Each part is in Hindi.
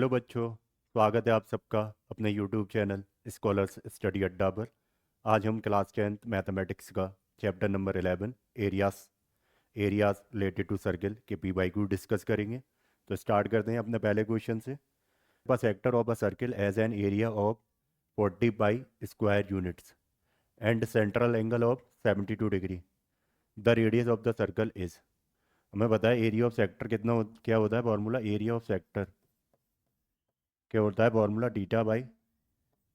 हेलो बच्चों। स्वागत है आप सबका अपने यूट्यूब चैनल स्कॉलर्स स्टडी अड्डा पर। आज हम क्लास 10th मैथमेटिक्स का chapter number 11 areas areas related to circle के पी बाई क्यू डिस्कस करेंगे। तो स्टार्ट करते हैं अपने पहले क्वेश्चन से। The sector of a circle has an area of 40 by square units and central angle of 72 degree. The radius of the circle is. हमें पता है एरिया ऑफ सेक्टर क्या होता है फॉर्मूला। एरिया ऑफ सेक्टर क्या होता है formula, theta by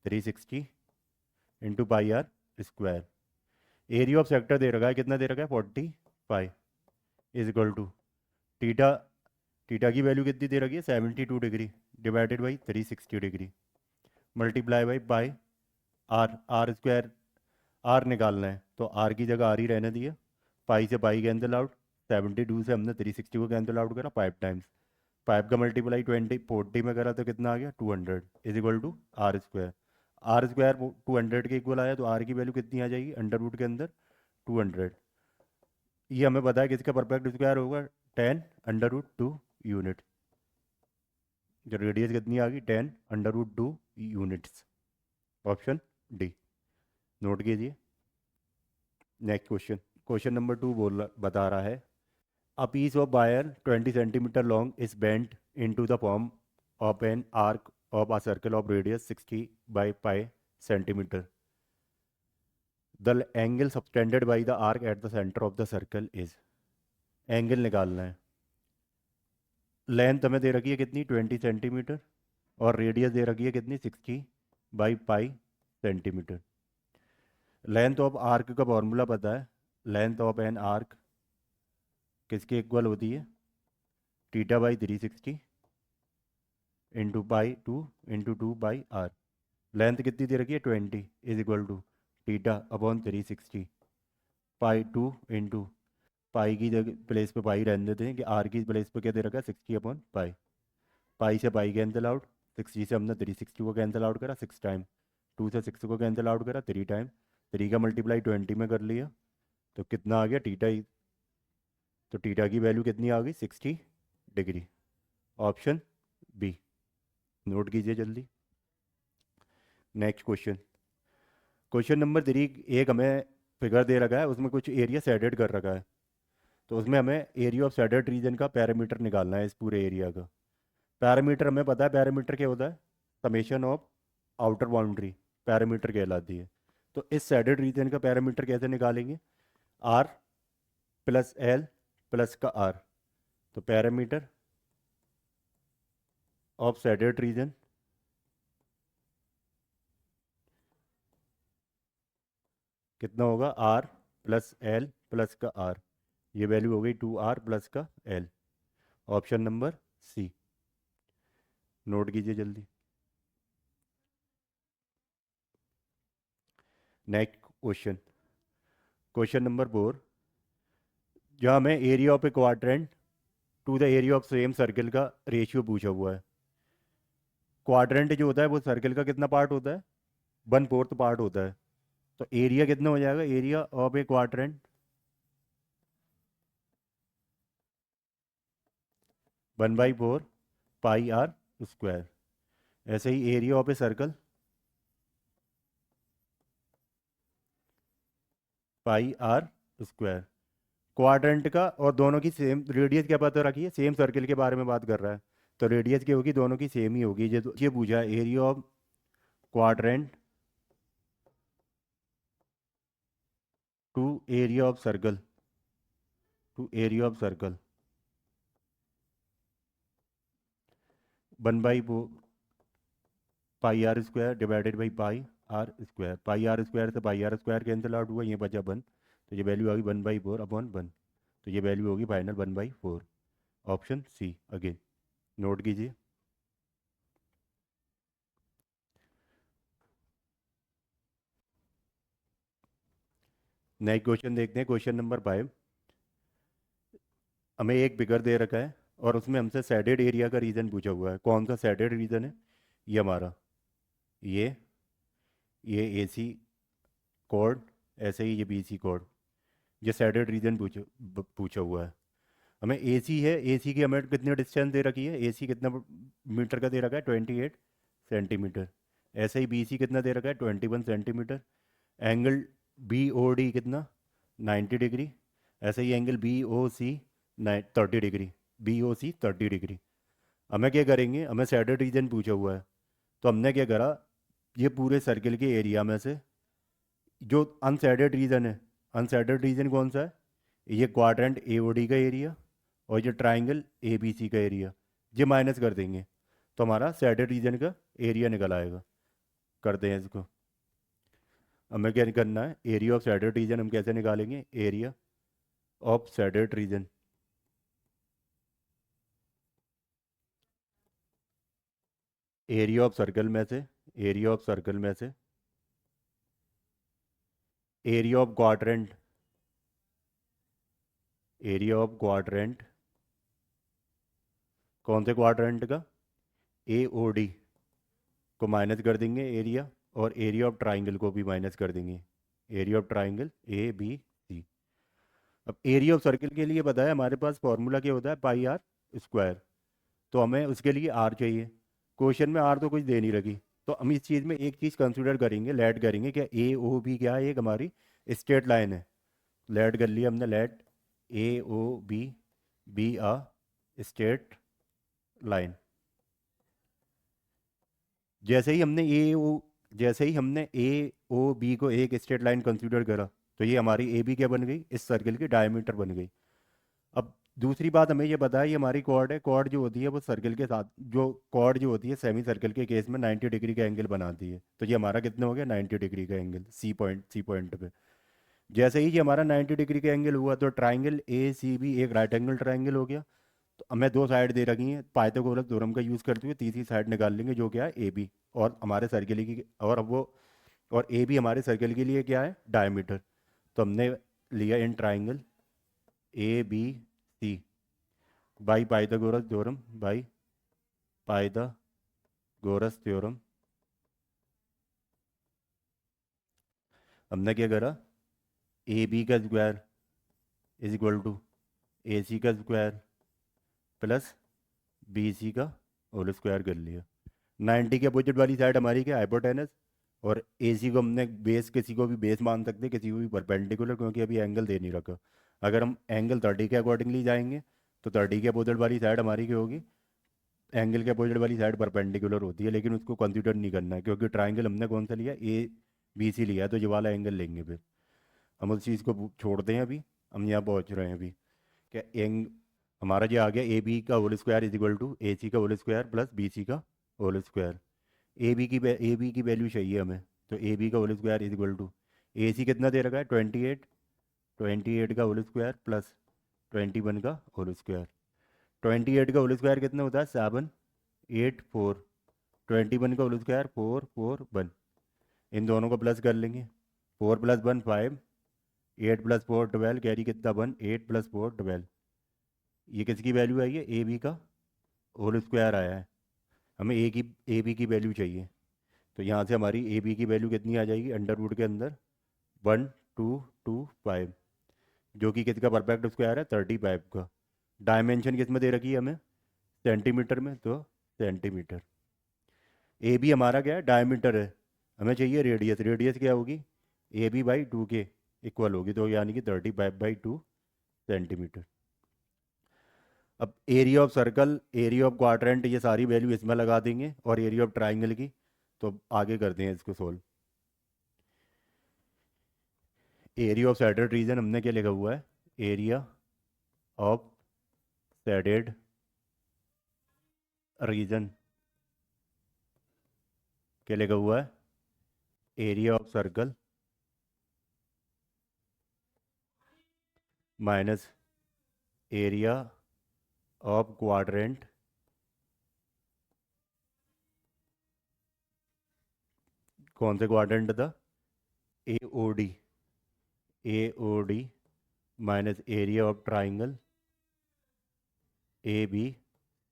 360 into pi are square. Area of sector दे रखा है, कितना दे रखा है 45 is equal to theta. Theta की वैल्यू कितनी दे रखी है 72 degree divided by 360 degree multiply by pi r. R square r निकालना है तो आर की जगह आर ही रहने दिए। पाई से पाई कैंसिल आउट, 72 से हमने 360 को कैंसिल आउट करा 5 टाइम्स। 5 का मल्टीप्लाई 40 में करा तो कितना आ गया 200 is equal to R square. R square 200 के इक्वल आया तो आर की वैल्यू कितनी आ जाएगी अंडर रूट के अंदर 200। ये हमें पता है किसका परफेक्ट स्क्वायर होगा 10 अंडर रूट 2 यूनिट। जो रेडियस कितनी आ गई 10 under root 2 units. Option D note कीजिए। नेक्स्ट क्वेश्चन, क्वेश्चन नंबर 2 बता रहा है A piece of wire 20 centimeter long is bent into the form of an arc of a circle of radius 60 by pi centimeter. The angle subtended by the arc at the center of the circle is। Angle निकालना है। लेंथ हमें दे रखी है कितनी 20 सेंटीमीटर और रेडियस दे रखी है कितनी 60 by pi centimetre. Length of arc का फॉर्मूला पता है। लेंथ ऑफ एन आर्क किसके इक्वल होती है theta by 360 into pi 2 into 2 by R. Length कितनी दे रखी है 20 is equal to theta upon 360 pi 2 into pi की जगह प्लेस पे पाई रहने देते हैं कि आर की प्लेस पे क्या दे रखा है 60 अपॉन पाई। पाई से पाई कैंसिल आउट, 60 से हमने 360 को कैंसिल आउट करा 6 टाइम। 2 से 6 को कैंसिल आउट करा 3 टाइम। 3 का मल्टीप्लाई 20 में कर लिया तो कितना आ गया टीटा। तो टीटा की वैल्यू कितनी आ गई 60 डिग्री। ऑप्शन बी नोट कीजिए जल्दी। Next question, question number 3। एक हमें फिगर दे रखा है, उसमें कुछ एरिया सेडेड कर रखा है। तो उसमें हमें एरिया ऑफ सेडेड रीजन का पैरामीटर निकालना है इस पूरे एरिया का। पैरामीटर हमें पता है, पैरामीटर क्या होता है summation of outer boundary parameter कहलाती है। तो इस सेडेड रीजन का पैरामीटर कैसे निकालेंगे, आर प्लस एल प्लस का आर। तो पैरामीटर ऑफ सेडेड रीजन कितना होगा आर प्लस एल प्लस का आर। ये वैल्यू हो गई 2r प्लस का L. Option number C note कीजिए जल्दी। Next question, question number 4। जहाँ हमें area of a quadrant to the area of same circle का रेशियो पूछा हुआ है। क्वाड्रेंट जो होता है वो सर्कल का कितना पार्ट होता है 1/4 पार्ट होता है। तो एरिया कितना हो जाएगा area of a quadrant 1/4 pi are square. ऐसे ही area of a circle pi are square. Quadrant का और दोनों की सेम रेडियस क्या पता रखी है, सेम सर्कल के बारे में बात कर रहा है तो रेडियस क्या होगी दोनों की सेम ही होगी। ये पूछा है area of quadrant to area of circle to area of circle 1/4 pi are square divided by pi are square. Pi are square से pi are square cancel out हुआ, ये बचा 1। तो ये वैल्यू आ गई 1/4 अपॉन 1। तो ये वैल्यू होगी final 1/4। Option C again note कीजिए। नेक्स्ट क्वेश्चन देखते हैं, क्वेश्चन नंबर 5। हमें एक फिगर दे रखा है और उसमें हमसे सैडेड एरिया का रीजन पूछा हुआ है। कौन सा सैडेड रीजन है, ये हमारा ये ए सी कोड, ऐसे ही ये बी सी कोड। ये सैडेड रीजन पूछा हुआ है। हमें एसी है, एसी की हमें कितनी डिस्टेंस दे रखी है, एसी कितना मीटर का दे रखा है, 28 सेंटीमीटर। ऐसे ही बीसी कितना दे रखा है, 21 centimetre. Angle B O D कितना, 90 डिग्री। ऐसे ही angle B O C 30 degree, B O C 30 degree. हमें क्या करेंगे, हमें सैडर रीजन पूछा हुआ है, तो हमने क्या करा, ये पूरे सर्किल के एरिया में से जो अनसैडेड रीजन है, अनसैडेड रीजन कौन सा है, ये क्वाड्रेंट ए ओ डी का एरिया और ये ट्राइंगल ए बी सी का एरिया, ये माइनस कर देंगे तो हमारा सैडेड रीजन का एरिया निकल आएगा। करते हैं इसको। हमें क्या करना है, एरिया ऑफ सैडेड रीजन हम कैसे निकालेंगे, area of shaded region, area of circle में से, एरिया ऑफ सर्कल में से area of quadrant, area of quadrant कौन से क्वाड्रेंट का, ए ओ डी को माइनस कर देंगे एरिया, और एरिया ऑफ ट्राइंगल को भी माइनस कर देंगे, area of triangle A B C. अब एरिया ऑफ सर्किल के लिए पता है हमारे पास फॉर्मूला क्या होता है, पाई आर स्क्वायर। तो हमें उसके लिए आर चाहिए, क्वेश्चन में आर तो कुछ दे नहीं रखी। तो हम इस चीज़ में एक चीज़ कंसिडर करेंगे, लेट करेंगे क्या, ए ओ बी क्या है, एक हमारी स्ट्रेट लाइन है। लेट कर लिया हमने, let A O B be a straight line. जैसे ही हमने ए ओ जैसे ही हमने ए ओ बी को एक स्ट्रेट लाइन कंसीडर करा, तो ये हमारी ए बी क्या बन गई, इस सर्किल की डायमीटर बन गई। अब दूसरी बात हमें ये पता है, ये हमारी कॉर्ड है, कॉर्ड जो होती है वो सर्किल के साथ, जो कॉर्ड जो होती है सेमी सर्किल के केस में 90 डिग्री का एंगल बनाती है। तो ये हमारा कितना हो गया, 90 डिग्री का एंगल सी पॉइंट पे। जैसे ही ये हमारा 90 डिग्री का एंगल हुआ, तो ट्राइंगल ए सी बी एक राइट एंगल ट्राइंगल हो गया। तो हमें दो साइड दे रखी हैं, पाइथागोरस थ्योरम का यूज़ करते हुए तीसरी साइड निकाल लेंगे जो क्या है ए बी, और हमारे सर्किल की, और अब वो, और ए बी हमारे सर्किल के लिए क्या है, डायमीटर। तो हमने लिया in triangle A B C by Pythagoras theorem, by Pythagoras theorem. हमने क्या करा, ए बी का square is equal to A C का स्क्वायर प्लस बी सी का होल स्क्वायर कर लिया। 90 के अपोजिट वाली साइड हमारी क्या, हाइपोटेनस। और ए सी को हमने बेस, किसी को भी बेस मान सकते हैं, किसी को भी परपेंडिकुलर, क्योंकि अभी एंगल दे नहीं रखा। अगर हम एंगल 30 के अकॉर्डिंगली जाएंगे, तो 30 के अपोजिट वाली साइड हमारी क्या होगी, एंगल के अपोजिट वाली साइड परपेंडिकुलर होती है, लेकिन उसको कंसीडर नहीं करना है, क्योंकि ट्राइंगल हमने कौन सा लिया, ए बी सी लिया है, तो ये वाला एंगल लेंगे फिर। हम उस चीज़ को छोड़ते हैं अभी, हम यहाँ पहुँच रहे हैं अभी। क्या एंग हमारा जो आ गया, ए बी का whole square is equal to A C का whole square plus B C का होल स्क्वायर। ए बी की वैल्यू चाहिए हमें, तो ए बी का whole square is equal to, A C कितना दे रखा है, 28 का होल स्क्वायर प्लस 21 का होल स्क्वायर। 28 का होल स्क्वायर कितना होता है, 784। 21 का होल स्क्वायर 441। इन दोनों को प्लस कर लेंगे, 4 + 1 5, 8 + 4 12, कैरी कितना 1, 8 + 4 12। ये किसकी वैल्यू आई है, ए बी का होल स्क्वायर आया है। हमें ए बी की वैल्यू चाहिए, तो यहाँ से हमारी ए बी की वैल्यू कितनी आ जाएगी, अंडर रूट के अंदर 1225, जो कि किसका परफेक्ट स्क्वायर है, 35 का। डायमेंशन किस में दे रखी है हमें, सेंटीमीटर में, तो सेंटीमीटर। ए बी हमारा क्या है, डायमीटर है। हमें चाहिए रेडियस, रेडियस क्या होगी, ए बी बाई 2 के इक्वल होगी, तो यानी कि 35/2 सेंटीमीटर। अब area of circle, area of quadrant, ये सारी वैल्यू इसमें लगा देंगे, और एरिया ऑफ ट्राइंगल की। तो अब आगे करते हैं इसको solve. Area of shaded region हमने क्या लिखा हुआ है, एरिया ऑफ सैडेड रीजन क्या लिखा हुआ है, area of circle minus area of quadrant कौन से क्वाड्रेंट था, A O D, A O D minus area of triangle A B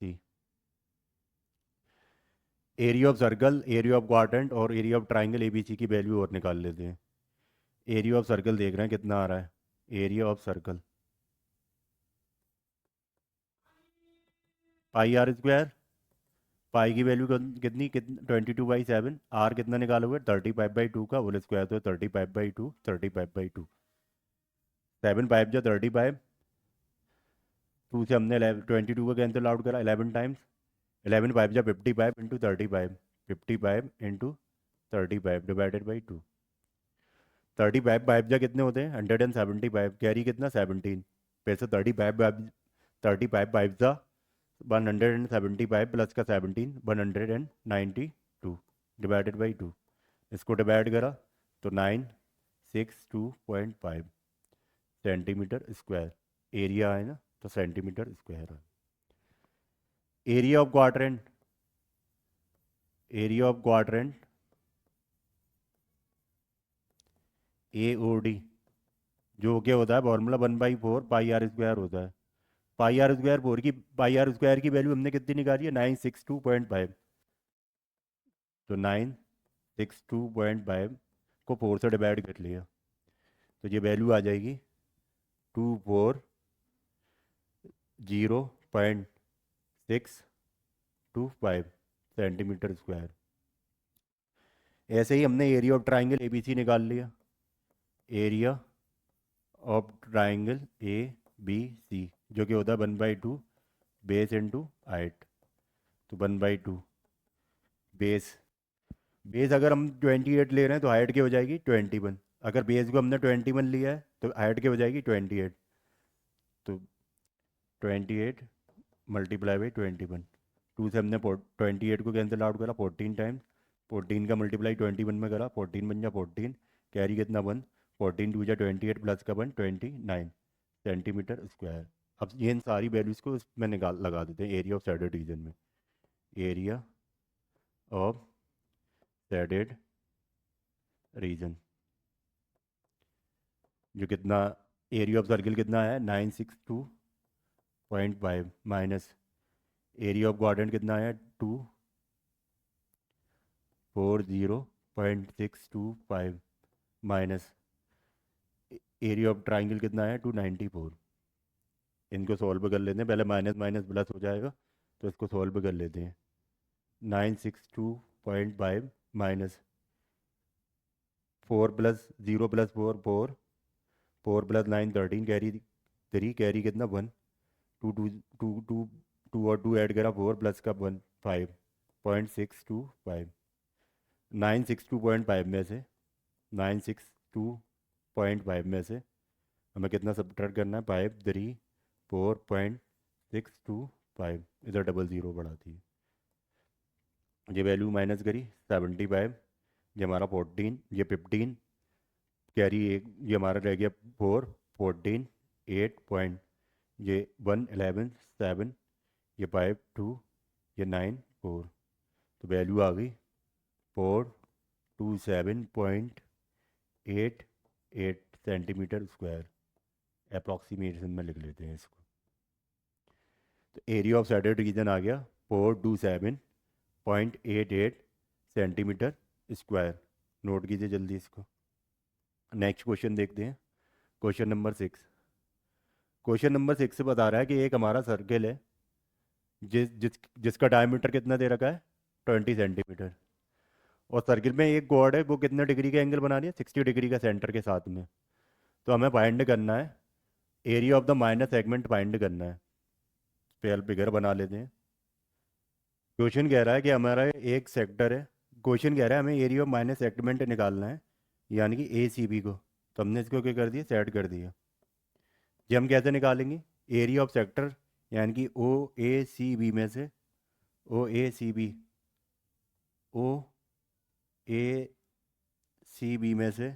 C. Area of circle, area of quadrant और area of triangle A B C की वैल्यू और निकाल लेते हैं। एरिया ऑफ सर्कल देख रहे हैं कितना आ रहा है, area of circle pi are square, pi की वैल्यू कितनी 22/7, आर कितना निकाला हुआ है 35/2 का होल स्क्वायर, तो 35/2, 35/2, 7 5 जा 35, 2 से हमने 22 का कैंसिल आउट करा 11 टाइम्स, 11 5 जा 55 इंटू 35, 55 इंटू 35 डिवाइडेड बाई 2, 35 5 जा कितने होते हैं 175, कैरी कितना 17, फिर से 35 5 175 प्लस का 17 192 डिवाइडेड बाई 2, इसको डिवाइड करा तो 962.5 सेंटीमीटर स्क्वायर एरिया है ना, तो सेंटीमीटर स्क्वायर है। Area of quadrant, area of quadrant AOD जो क्या होता है फॉर्मूला 1/4 पाई आर स्क्वायर होता है। पाई आर स्क्वायर की वैल्यू हमने कितनी निकाली है 962.5, तो 962.5 को 4 से डिवाइड कर लिया तो ये वैल्यू आ जाएगी 240625 सेंटीमीटर स्क्वायर। ऐसे ही हमने एरिया ऑफ ट्राइंगल ABC निकाल लिया, एरिया ऑफ ट्राइंगल ABC जो कि होता है 1/2 बेस इंटू हाइट, तो 1/2 बेस, बेस अगर हम 28 ले रहे हैं तो हाइट की हो जाएगी 21, अगर बेस को हमने 21 लिया है तो हाइट की हो जाएगी 28, तो 28 मल्टीप्लाई बाई 21, 2 से हमने 28 को कैंसिल आउट करा 14 टाइम्स, 14 का मल्टीप्लाई 21 में करा 14 बन जा 14, कैरी कितना 1, 14 2 जा 28 प्लस का 1 29 सेंटीमीटर स्क्वायर। अब ये इन सारी वैल्यूज़ को इसमें निकाल लगा देते हैं एरिया ऑफ शेडेड रीजन में, एरिया ऑफ शेडेड रीजन जो कितना, एरिया ऑफ सर्किल कितना है 962.5 माइनस एरिया ऑफ क्वाड्रेंट कितना है 240.625 माइनस एरिया ऑफ ट्राइंगल कितना है 294। इनको सॉल्व कर लेते हैं, पहले माइनस माइनस प्लस हो जाएगा तो इसको सॉल्व कर लेते हैं। 962.5 minus 4 plus 0 plus 4 4, 4 plus 9 13, carry 3, carry कितना 1, 2 2 2 2 2 और 2 ऐड करा 4 प्लस का 1 5.625, 962.5 में से 962.5 में से हमें कितना सब्ट्रैक्ट करना है 534.625, इधर डबल ज़ीरो बढ़ाती है, ये वैल्यू माइनस करी 75, ये हमारा 14, ये 15, कैरी एक, ये हमारा रह गया 4 14 8 पॉइंट, ये 1 11 7, ये 5 2, ये 9 4, तो वैल्यू आ गई 427.88 सेंटीमीटर स्क्वायर, अप्रॉक्सीमेशन में लिख लेते हैं इसको। तो एरिया ऑफ शेडेड रीजन आ गया 427.88 सेंटीमीटर स्क्वायर, नोट कीजिए जल्दी इसको। नेक्स्ट क्वेश्चन देखते हैं, क्वेश्चन नंबर 6। क्वेश्चन नंबर 6 से बता रहा है कि एक हमारा सर्किल है जिसका डायमीटर कितना दे रखा है 20 सेंटीमीटर, और सर्किल में एक गॉड है वो कितने डिग्री का एंगल बना रही है 60 डिग्री का सेंटर के साथ में, तो हमें फाइंड करना है area of the minor segment find करना है। पहले फिगर बना लेते हैं। क्वेश्चन कह रहा है कि हमारा एक सेक्टर है, क्वेश्चन कह रहा है हमें एरिया ऑफ माइनर सेगमेंट निकालना है, यानी कि ACB को, तो हमने इसको क्या कर दिया सेट कर दिया। ये हम कैसे निकालेंगे एरिया ऑफ सेक्टर, यानी कि OACB में से OACB OACB में से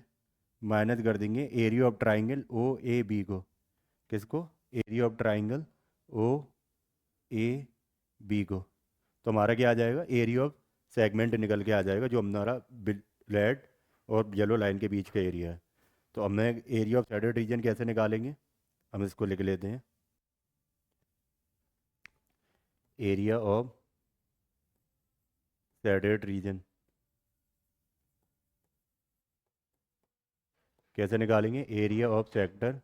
माइनस कर देंगे एरिया ऑफ ट्राइंगल OAB को, किसको एरिया ऑफ ट्राइंगल OAB को, तो हमारा क्या आ जाएगा एरिया ऑफ सेगमेंट निकल के आ जाएगा जो हमारा रेड और येलो लाइन के बीच का एरिया है। तो हमने एरिया ऑफ शेडेड रीजन कैसे निकालेंगे, हम इसको लिख लेते हैं, एरिया ऑफ शेडेड रीजन कैसे निकालेंगे, area of sector,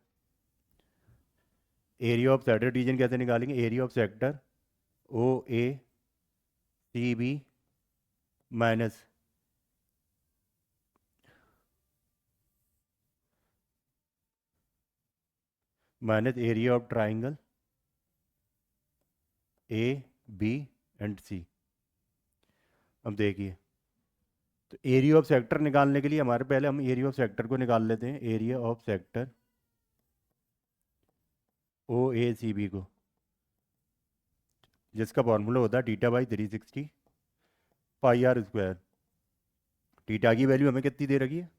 area of shaded region कैसे निकालेंगे area of sector O A C B minus area of triangle A B and C. अब देखिए, तो एरिया ऑफ सेक्टर निकालने के लिए हमारे पहले हम एरिया ऑफ सेक्टर को निकाल लेते हैं। Area of sector O A C B को, जिसका फॉर्मूला होता है theta by 360 pi are square. Theta की वैल्यू हमें कितनी दे रखी है,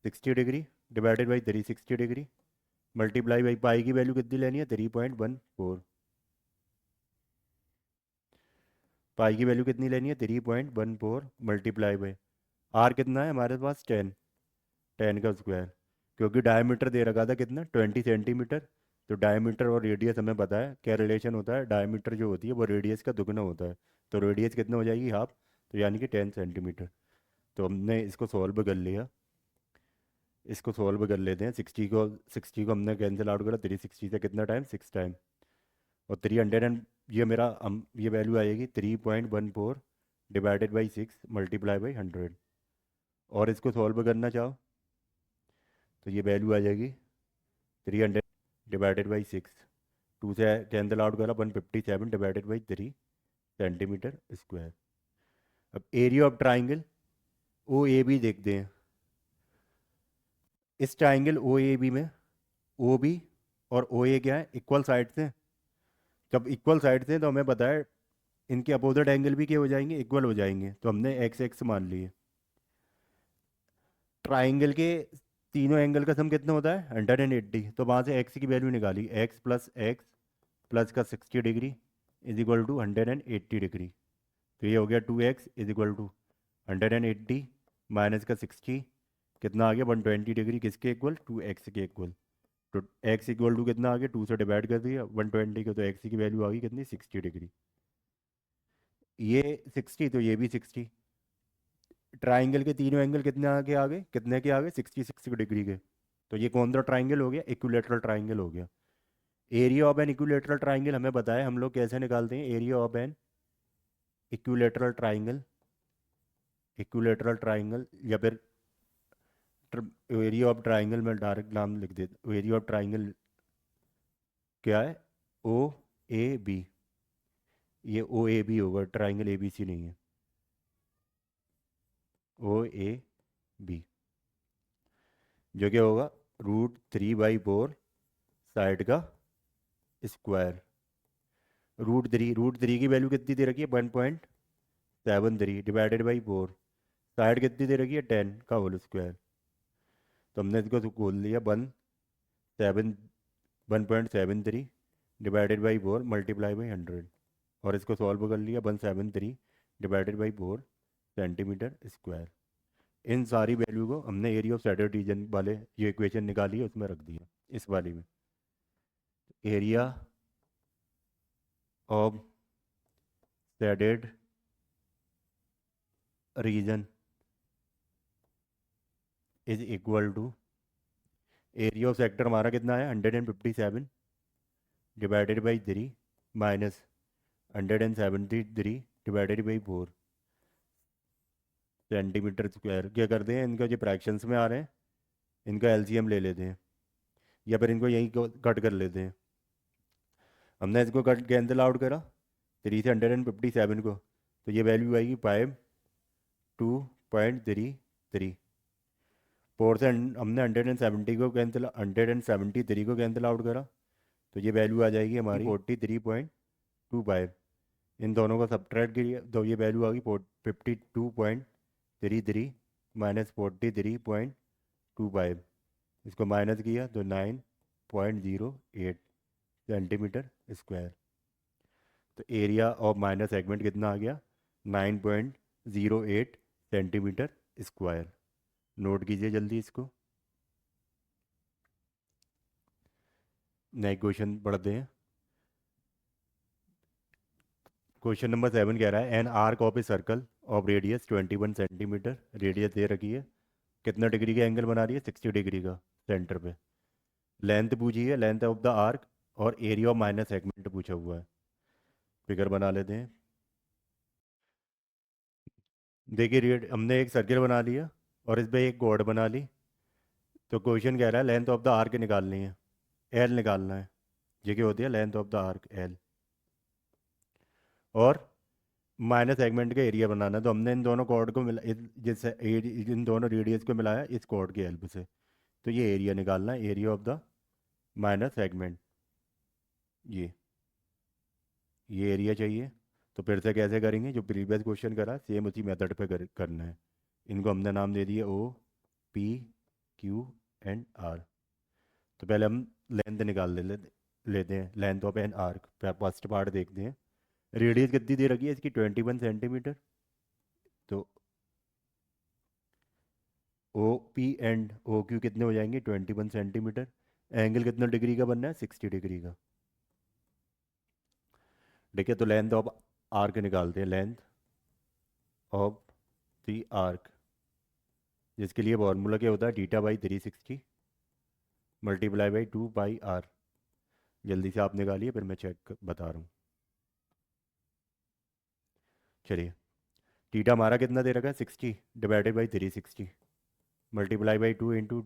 60 degree, divided by 360 degree, multiply by pi की वैल्यू कितनी लेनी है, 3.14। पाई की वैल्यू कितनी लेनी है, 3.14 मल्टीप्लाई बाई आर कितना है हमारे पास, 10, 10 का स्क्वायर। क्योंकि डायमीटर दे रखा था कितना, 20 सेंटीमीटर। तो डायमीटर और रेडियस हमें पता है क्या रिलेशन होता है, डायमीटर जो होती है वो रेडियस का दुगना होता है। तो रेडियस कितना हो जाएगी, हाफ, तो यानी कि 10 सेंटीमीटर। तो हमने इसको सॉल्व कर लिया, इसको सॉल्व कर लेते हैं। 60 को हमने कैंसिल आउट करा, 360 से कितना टाइम, 6 टाइम। और 300 एंड ये मेरा ये वैल्यू आएगी 3.14 डिवाइडेड बाई 6 मल्टीप्लाई बाई 100। और इसको सॉल्व करना चाहो तो ये वैल्यू आ जाएगी 300 डिवाइडेड बाई 6, 2 से कैंसिल आउट करा, 157 डिवाइडेड बाई 3 सेंटीमीटर स्क्वायर। अब area of triangle O A B देखते हैं। इस ट्राइंगल ओ ए बी में ओ बी और ओ ए क्या है, इक्वल साइड से। जब इक्वल साइड से तो हमें पता है इनके अपोजिट एंगल भी क्या हो जाएंगे, इक्वल हो जाएंगे। तो हमने एक्स एक्स मान लिए। ट्राइंगल के तीनों एंगल का सम कितना होता है, 180। तो वहाँ से एक्स की वैल्यू निकाली, एक्स प्लस का 60 degree is equal to 180 degree. तो ये हो गया 2x is equal to 180 minus का 60, कितना आ गया, 120 डिग्री। किसके इक्वल, 2x के इक्वल। तो x इक्वल टू कितना आ गया, 2 से डिवाइड कर दिया 120 को, तो x की वैल्यू आ गई कितनी, 60 डिग्री। ये 60 तो ये भी 60। ट्राइंगल के तीनों एंगल कितने के आगे 66 डिग्री के। तो ये कौन सा ट्राइंगल हो गया, इक्विलेटरल ट्राइंगल हो गया। Area of an equilateral triangle हमें बताया, हम लोग कैसे निकालते हैं area of an equilateral triangle, या फिर एरिया ऑफ ट्राइंगल में डायरेक्ट नाम लिख देते। एरिया ऑफ ट्राइंगल क्या है, ओ ए बी। ये ओ ए बी होगा, ट्राइंगल ए बी सी नहीं है, ओ ए बी। जो क्या होगा, √3/4 साइड का स्क्वायर। रूट थ्री की वैल्यू कितनी दे रखी है, 1.73 डिवाइडेड बाई 4, साइड कितनी दे रखी है, 10 का होल स्क्वायर। तो हमने इसको तो खोल लिया, 1.73 डिवाइडेड बाई 4 मल्टीप्लाई बाई 100। और इसको सॉल्व कर लिया, 173 डिवाइडेड बाई 4 सेंटीमीटर स्क्वायर। इन सारी वैल्यू को हमने एरिया ऑफ सैडर्ड रीजन वाले ये इक्वेशन निकाली है उसमें रख दिया, इस वाली में। Area of shaded region is equal to, area of sector हमारा कितना है, 157 divided by 3 minus 173 divided by 4 centimetre square. क्या करते हैं, इनका जो फ्रैक्शंस में आ रहे हैं इनका एलसीएम ले लेते हैं, या फिर इनको यहीं कट कर लेते हैं। हमने इसको कट कैंसिल आउट करा, 3 से 157 को, तो ये वैल्यू आएगी 52.33। 4 से हमने 173 को कैंसिल आउट करा, तो ये वैल्यू आ जाएगी हमारी 43.25। इन दोनों को सब्ट्रैक्ट किया तो ये वैल्यू आ गई 52.33 माइनस 43.25। इसको माइनस किया तो 9.08 सेंटीमीटर स्क्वायर। तो एरिया ऑफ माइनर सेगमेंट कितना आ गया, 9.08 सेंटीमीटर स्क्वायर। नोट कीजिए जल्दी इसको। नए क्वेश्चन पढ़ते हैं। क्वेश्चन नंबर 7 कह रहा है, an arc of a circle of radius 21 centimetre, radius दे रखी है, कितना डिग्री का एंगल बना रही है, 60 डिग्री का सेंटर पे। लेंथ पूछी है, लेंथ ऑफ द आर्क, और एरिया ऑफ माइनर सेगमेंट पूछा हुआ है। फिगर बना लेते हैं। देखिए रेड हमने एक सर्किल बना लिया और इस पे एक कॉर्ड बना ली। तो क्वेश्चन कह रहा है लेंथ ऑफ द आर्क निकालनी है, एल निकालना है। ये क्या होती है, length of the arc L, और माइनस सेगमेंट का एरिया बनाना है। तो हमने इन दोनों कॉर्ड को मिला जिससे इन दोनों रेडियस को मिलाया इस कॉर्ड की हेल्प से। तो ये एरिया निकालना है, area of the minus segment. ये ये एरिया चाहिए। तो फिर से कैसे करेंगे, जो प्रीवियस क्वेश्चन करा सेम उसी मेथड पे करना है। इनको हमने नाम दे दिए ओ, पी, क्यू एंड आर। तो पहले हम लेंथ निकाल लेते हैं, length of an arc. First part देखते हैं। रेडियस कितनी दे रखी है इसकी, 21 सेंटीमीटर। तो O P and O Q कितने हो जाएंगे, 21 सेंटीमीटर। एंगल कितना डिग्री का बनना है, 60 डिग्री का। ठीक है, तो लेंथ ऑफ आर्क निकालते हैं, लेंथ ऑफ द आर्क, जिसके लिए फॉर्मूला क्या होता है, theta by 360 multiply by 2 pi R. जल्दी से आप निकालिए, फिर मैं बता रहा हूँ। चलिए, थीटा हमारा कितना दे रखा है, 60 divided by 360 multiply by 2 into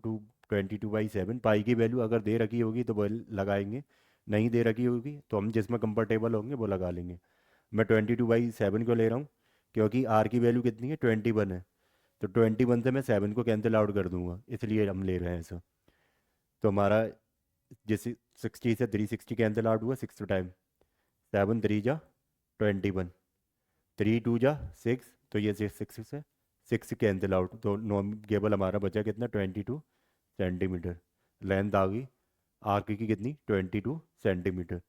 22/7। पाई की वैल्यू अगर दे रखी होगी तो वो लगाएंगे, नहीं दे रखी होगी तो हम जिसमें कंफर्टेबल होंगे वो लगा लेंगे। मैं 22/7 को ले रहा हूँ, क्योंकि आर की वैल्यू कितनी है, 21 है। तो 21 से मैं 7 को कैंसिल आउट कर दूंगा, इसलिए हम ले रहे हैं ऐसा। तो हमारा जैसे 60 से 360 कैंसिल आउट हुआ 6 टाइम, 7 3 जा 21, 3 2 जा 6, तो ये 6 कैंसिल आउट, तो नॉन केबल हमारा बचा कितना, 22 सेंटीमीटर। लेंथ आ गई आर्क की कितनी, 22 सेंटीमीटर।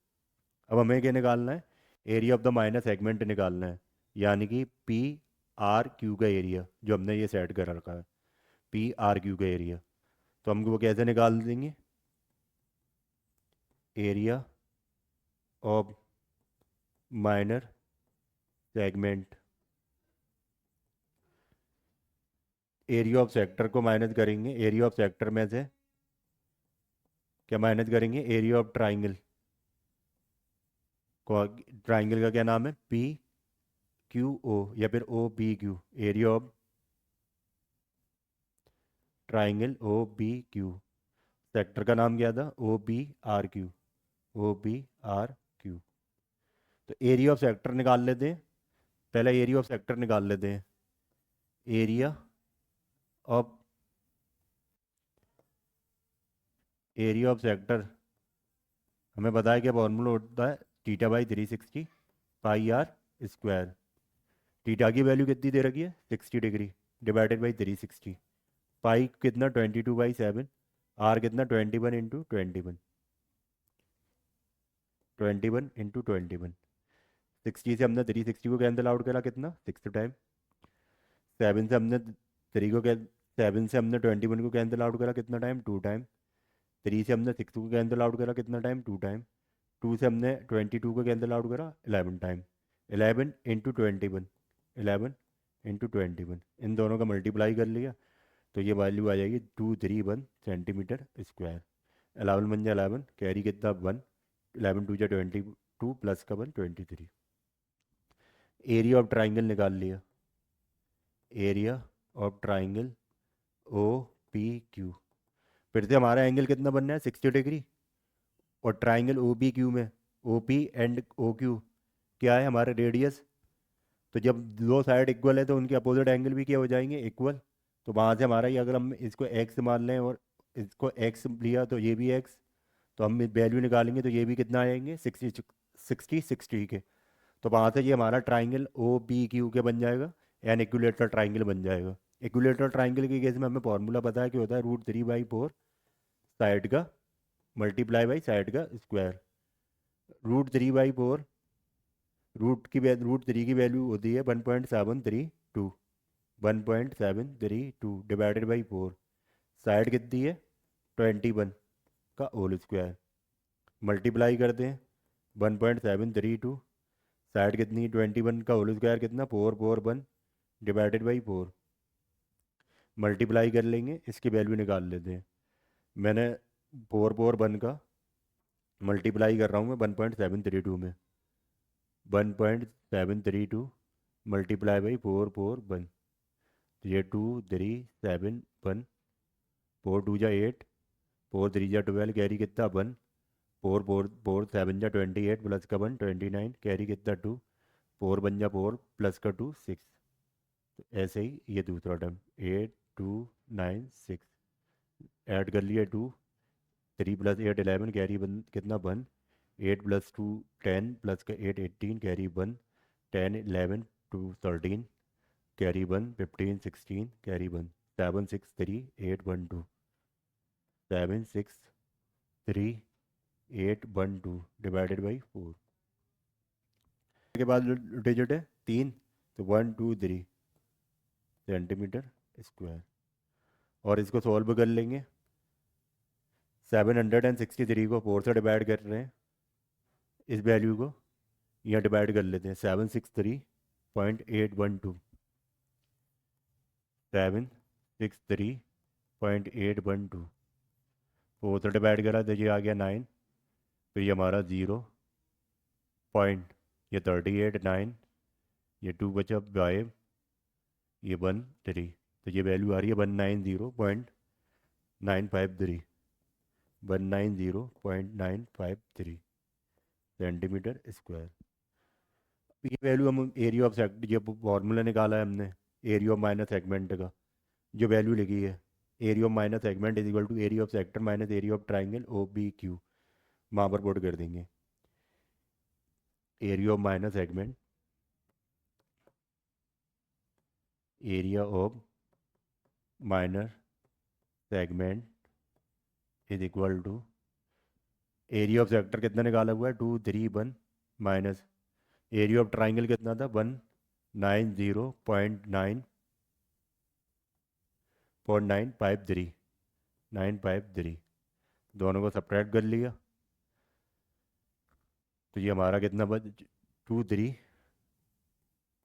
अब हमें क्या निकालना है, area of the minus segment निकालना है, यानी कि पी आर क्यू का एरिया जो हमने ये सेट कर रखा है, पी आर क्यू का एरिया। तो हम वो कैसे निकाल देंगे, area of minor segment, area of sector को माइनस करेंगे, एरिया ऑफ सेक्टर में से क्या माइनस करेंगे, एरिया ऑफ ट्राइंगल को। ट्राइंगल का क्या नाम है, पी क्यू ओ या फिर ओ B Q, area of triangle O B Q. Sector का नाम क्या था, O B R Q, O B R Q. तो एरिया ऑफ सेक्टर निकाल लेते हैं, पहले एरिया ऑफ सेक्टर निकाल लेते हैं। Area of area of sector हमें पता है क्या फॉर्मूला होता है, θ/360 पाई आर स्क्वायर। थीटा की वैल्यू कितनी दे रखी है, 60 डिग्री, डिवाइडेड बाई 360। पाई कितना, 22/7। आर कितना, 21 इंटू 21 60 से हमने 360 को कैंसिल आउट करा, कितना, 6 टाइम। 7 से हमने 3 को कैं 7 से हमने 21 को कैंसिल आउट करा, कितना टाइम, 2 टाइम। 3 से हमने 6 को कैंसिल आउट करा, कितना टाइम, 2 टाइम। 2 से हमने 22 को कैंसिल आउट करा, 11 टाइम। 11 इंटू 21 इन दोनों का मल्टीप्लाई कर लिया, तो ये वैल्यू आ जाएगी 231 सेंटीमीटर स्क्वायर। 11 बन जाए 11, कैरी कितना, 1। 11 2 जा 22 प्लस का 1, 23। एरिया ऑफ ट्राइंगल निकाल लिया, area of triangle O P Q. फिर से हमारा एंगल कितना बनना है, 60 डिग्री। और ट्राइंगल ओ बी क्यू में O P and O Q क्या है, हमारा रेडियस। तो जब दो साइड इक्वल है तो उनके अपोजिट एंगल भी क्या हो जाएंगे, इक्वल। तो वहाँ से हमारा ये, अगर हम इसको एक्स मान लें और इसको एक्स लिया तो ये भी एक्स, तो हम वैल्यू निकालेंगे तो ये भी कितना आएंगे, 60 के। तो वहाँ से ये हमारा ट्राइंगल ओ बी क्यू के बन जाएगा, एन इक्विलेटरल ट्राइंगल बन जाएगा। इक्विलेटरल ट्राइंगल के केस में हमें फॉर्मूला पता है कि होता है √3/4 साइड का मल्टीप्लाई बाई साइड का स्क्वायर। √3/4 √3 की वैल्यू होती है 1.732, 1.732 डिवाइडेड बाई 4। साइड कितनी है, 21 का होल स्क्वायर। मल्टीप्लाई करते हैं 1.732, साइड कितनी, 21 का होल स्क्वायर कितना, 441 डिवाइडेड बाई 4। मल्टीप्लाई कर लेंगे, इसकी वैल्यू निकाल लेते हैं। मैंने 441 का मल्टीप्लाई कर रहा हूँ मैं 1.732 में, 1.732 मल्टीप्लाई बाई 441, तो ये 2371, 4 2 जा 8, 4 3 जा 12, कैरी कितना 1, 4 4 4 7 जा 28 प्लस का 1 29, कैरी कितना 2, 4 1 जा 4 प्लस का 2 6। तो ऐसे ही ये दूसरा टर्म 8296 ऐड कर लिया 2, 3 + 8 11, कैरी बन कितना 1, 8 + 2 10 प्लस का 8 18, carry 1, 10 11 2 13, carry 1 15 16, carry 1, 7 6 3 8 1 2, 7 6 3 8 1 2 divided by 4 के बाद डिजिट है 3, तो 1 2 3 सेंटीमीटर स्क्वायर। और इसको सॉल्व कर लेंगे। 763 को 4 से डिवाइड कर रहे हैं, इस वैल्यू को यहाँ डिवाइड कर लेते हैं। 763.812, 763.812 4 से डिवाइड करा तो ये आ गया 9, तो ये हमारा 0 पॉइंट, ये 38 9, ये 2 बचा 5, ये 1 3, तो ये वैल्यू आ रही है 190.953, 190.953 सेंटीमीटर स्क्वायर। ये वैल्यू हम एरिया ऑफ सेगमेंट, ये फॉर्मूला निकाला है हमने एरिया ऑफ माइनस सेगमेंट का, जो वैल्यू लिखी है area of minus segment is equal to area of sector minus area of triangle O B Q, वहाँ पर पुट कर देंगे। Area of minus segment, area of minor segment is equal to area of sector कितना निकाला हुआ है 2 3 1 माइनस एरिया ऑफ ट्राइंगल कितना था 190.953, दोनों को सब्ट्रैक्ट कर लिया, तो ये हमारा कितना बच 2 3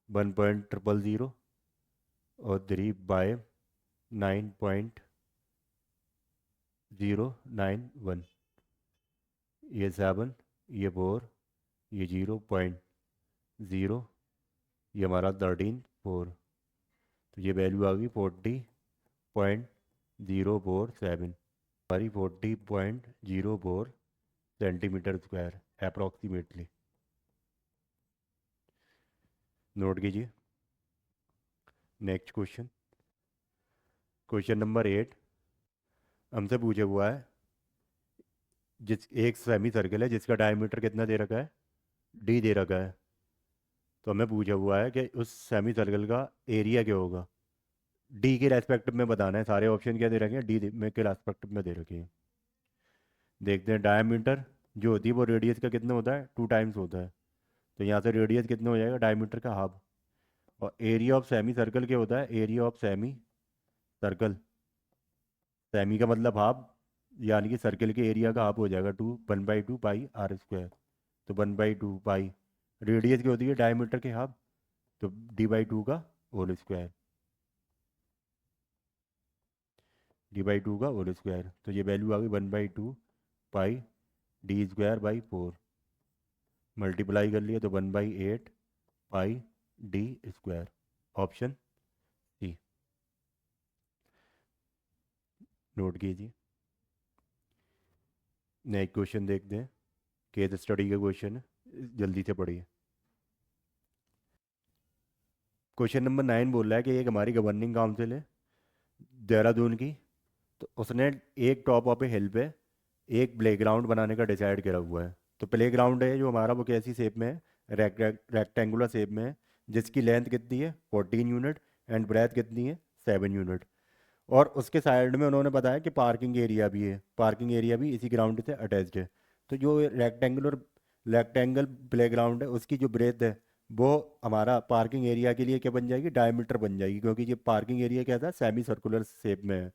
1.000 और 3/9.091, ये 7, ये 4, ये 0.0, ये हमारा 13.4, तो ये वैल्यू आ गई 40.047, हमारी 40.04 सेंटीमीटर स्क्वायर अप्रॉक्सीमेटली। नोट कीजिए। नेक्स्ट क्वेश्चन, क्वेश्चन नंबर 8 हमसे पूछा हुआ है, जिस एक सेमी सर्कल है जिसका डायमीटर कितना दे रखा है d दे रखा है, तो हमें पूछा हुआ है कि उस सेमी सर्कल का एरिया क्या होगा। डी के रेस्पेक्टिव में बताना है, सारे ऑप्शन क्या दे रखे हैं डी में के रेस्पेक्टिव में दे रखे हैं। देखते हैं डायमीटर जो होती है वो रेडियस का कितना होता है 2 टाइम्स होता है, तो यहाँ से रेडियस कितना हो जाएगा डायमीटर का हाफ। और एरिया ऑफ सेमी सर्कल क्या होता है area of semi circle, semi का मतलब हाफ, यानी कि सर्कल के एरिया का हाफ हो जाएगा 1/2 पाई आर स्क्वायर, तो 1/2 पाई रेडियस की होती है डायमीटर के हाफ, तो d/2 का होल स्क्वायर, d/2 का होल स्क्वायर, तो ये वैल्यू आ गई 1/2 पाई d²/4, मल्टीप्लाई कर लिया तो 1/8 pi d square, option C. Note कीजिए। नेक्स्ट क्वेश्चन देखते हैं, केस स्टडी का क्वेश्चन है, जल्दी से पढ़िए। क्वेश्चन नंबर 9 बोल रहा है कि एक हमारी गवर्निंग काउंसिल है देहरादून की, तो उसने एक टॉप ऑफ ए हिल पे एक प्लेग्राउंड बनाने का डिसाइड करा हुआ है। तो प्लेग्राउंड है जो हमारा वो कैसी शेप में है रेक्टेंगुलर शेप में है, जिसकी लेंथ कितनी है 14 यूनिट एंड ब्रेथ कितनी है 7 यूनिट। और उसके साइड में उन्होंने बताया कि पार्किंग एरिया भी है, पार्किंग एरिया भी इसी ग्राउंड से अटैच्ड है। तो जो रेक्टेंगल प्लेग्राउंड है उसकी जो ब्रेथ है वो हमारा पार्किंग एरिया के लिए क्या बन जाएगी डायमीटर बन जाएगी, क्योंकि ये पार्किंग एरिया क्या था सेमी सर्कुलर शेप में है।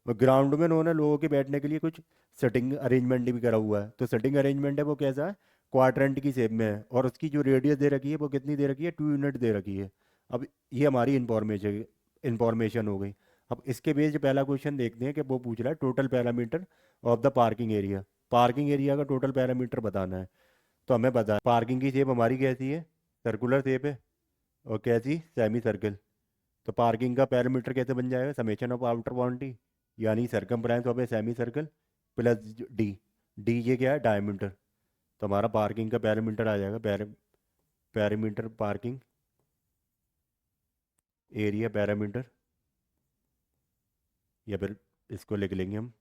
और ग्राउंड में उन्होंने लोगों के बैठने के लिए कुछ सेटिंग अरेंजमेंट भी करा हुआ है, तो सेटिंग अरेंजमेंट है वो कैसा है क्वाड्रेंट की शेप में है, और उसकी जो रेडियस दे रखी है वो कितनी दे रखी है 2 यूनिट दे रखी है। अब ये हमारी इंफॉर्मेशन हो गई। अब इसके बेस पहला क्वेश्चन देखते हैं कि वो पूछ रहा है total parameter of the parking area, parking area का टोटल पैरामीटर बताना है। तो हमें पता है पार्किंग की शेप हमारी कैसी है, सर्कुलर शेप है, और कैसी, सेमी सर्कल। तो पार्किंग का पैरामीटर कैसे बन जाएगा, समेशन ऑफ आउटर बाउंड्री यानी circumference of a semi circle plus D. D ये क्या है, डायमीटर। तो हमारा पार्किंग का पैरामीटर आ जाएगा, पैरामीटर पार्किंग एरिया पैरामीटर, या फिर इसको लिख लेंगे हम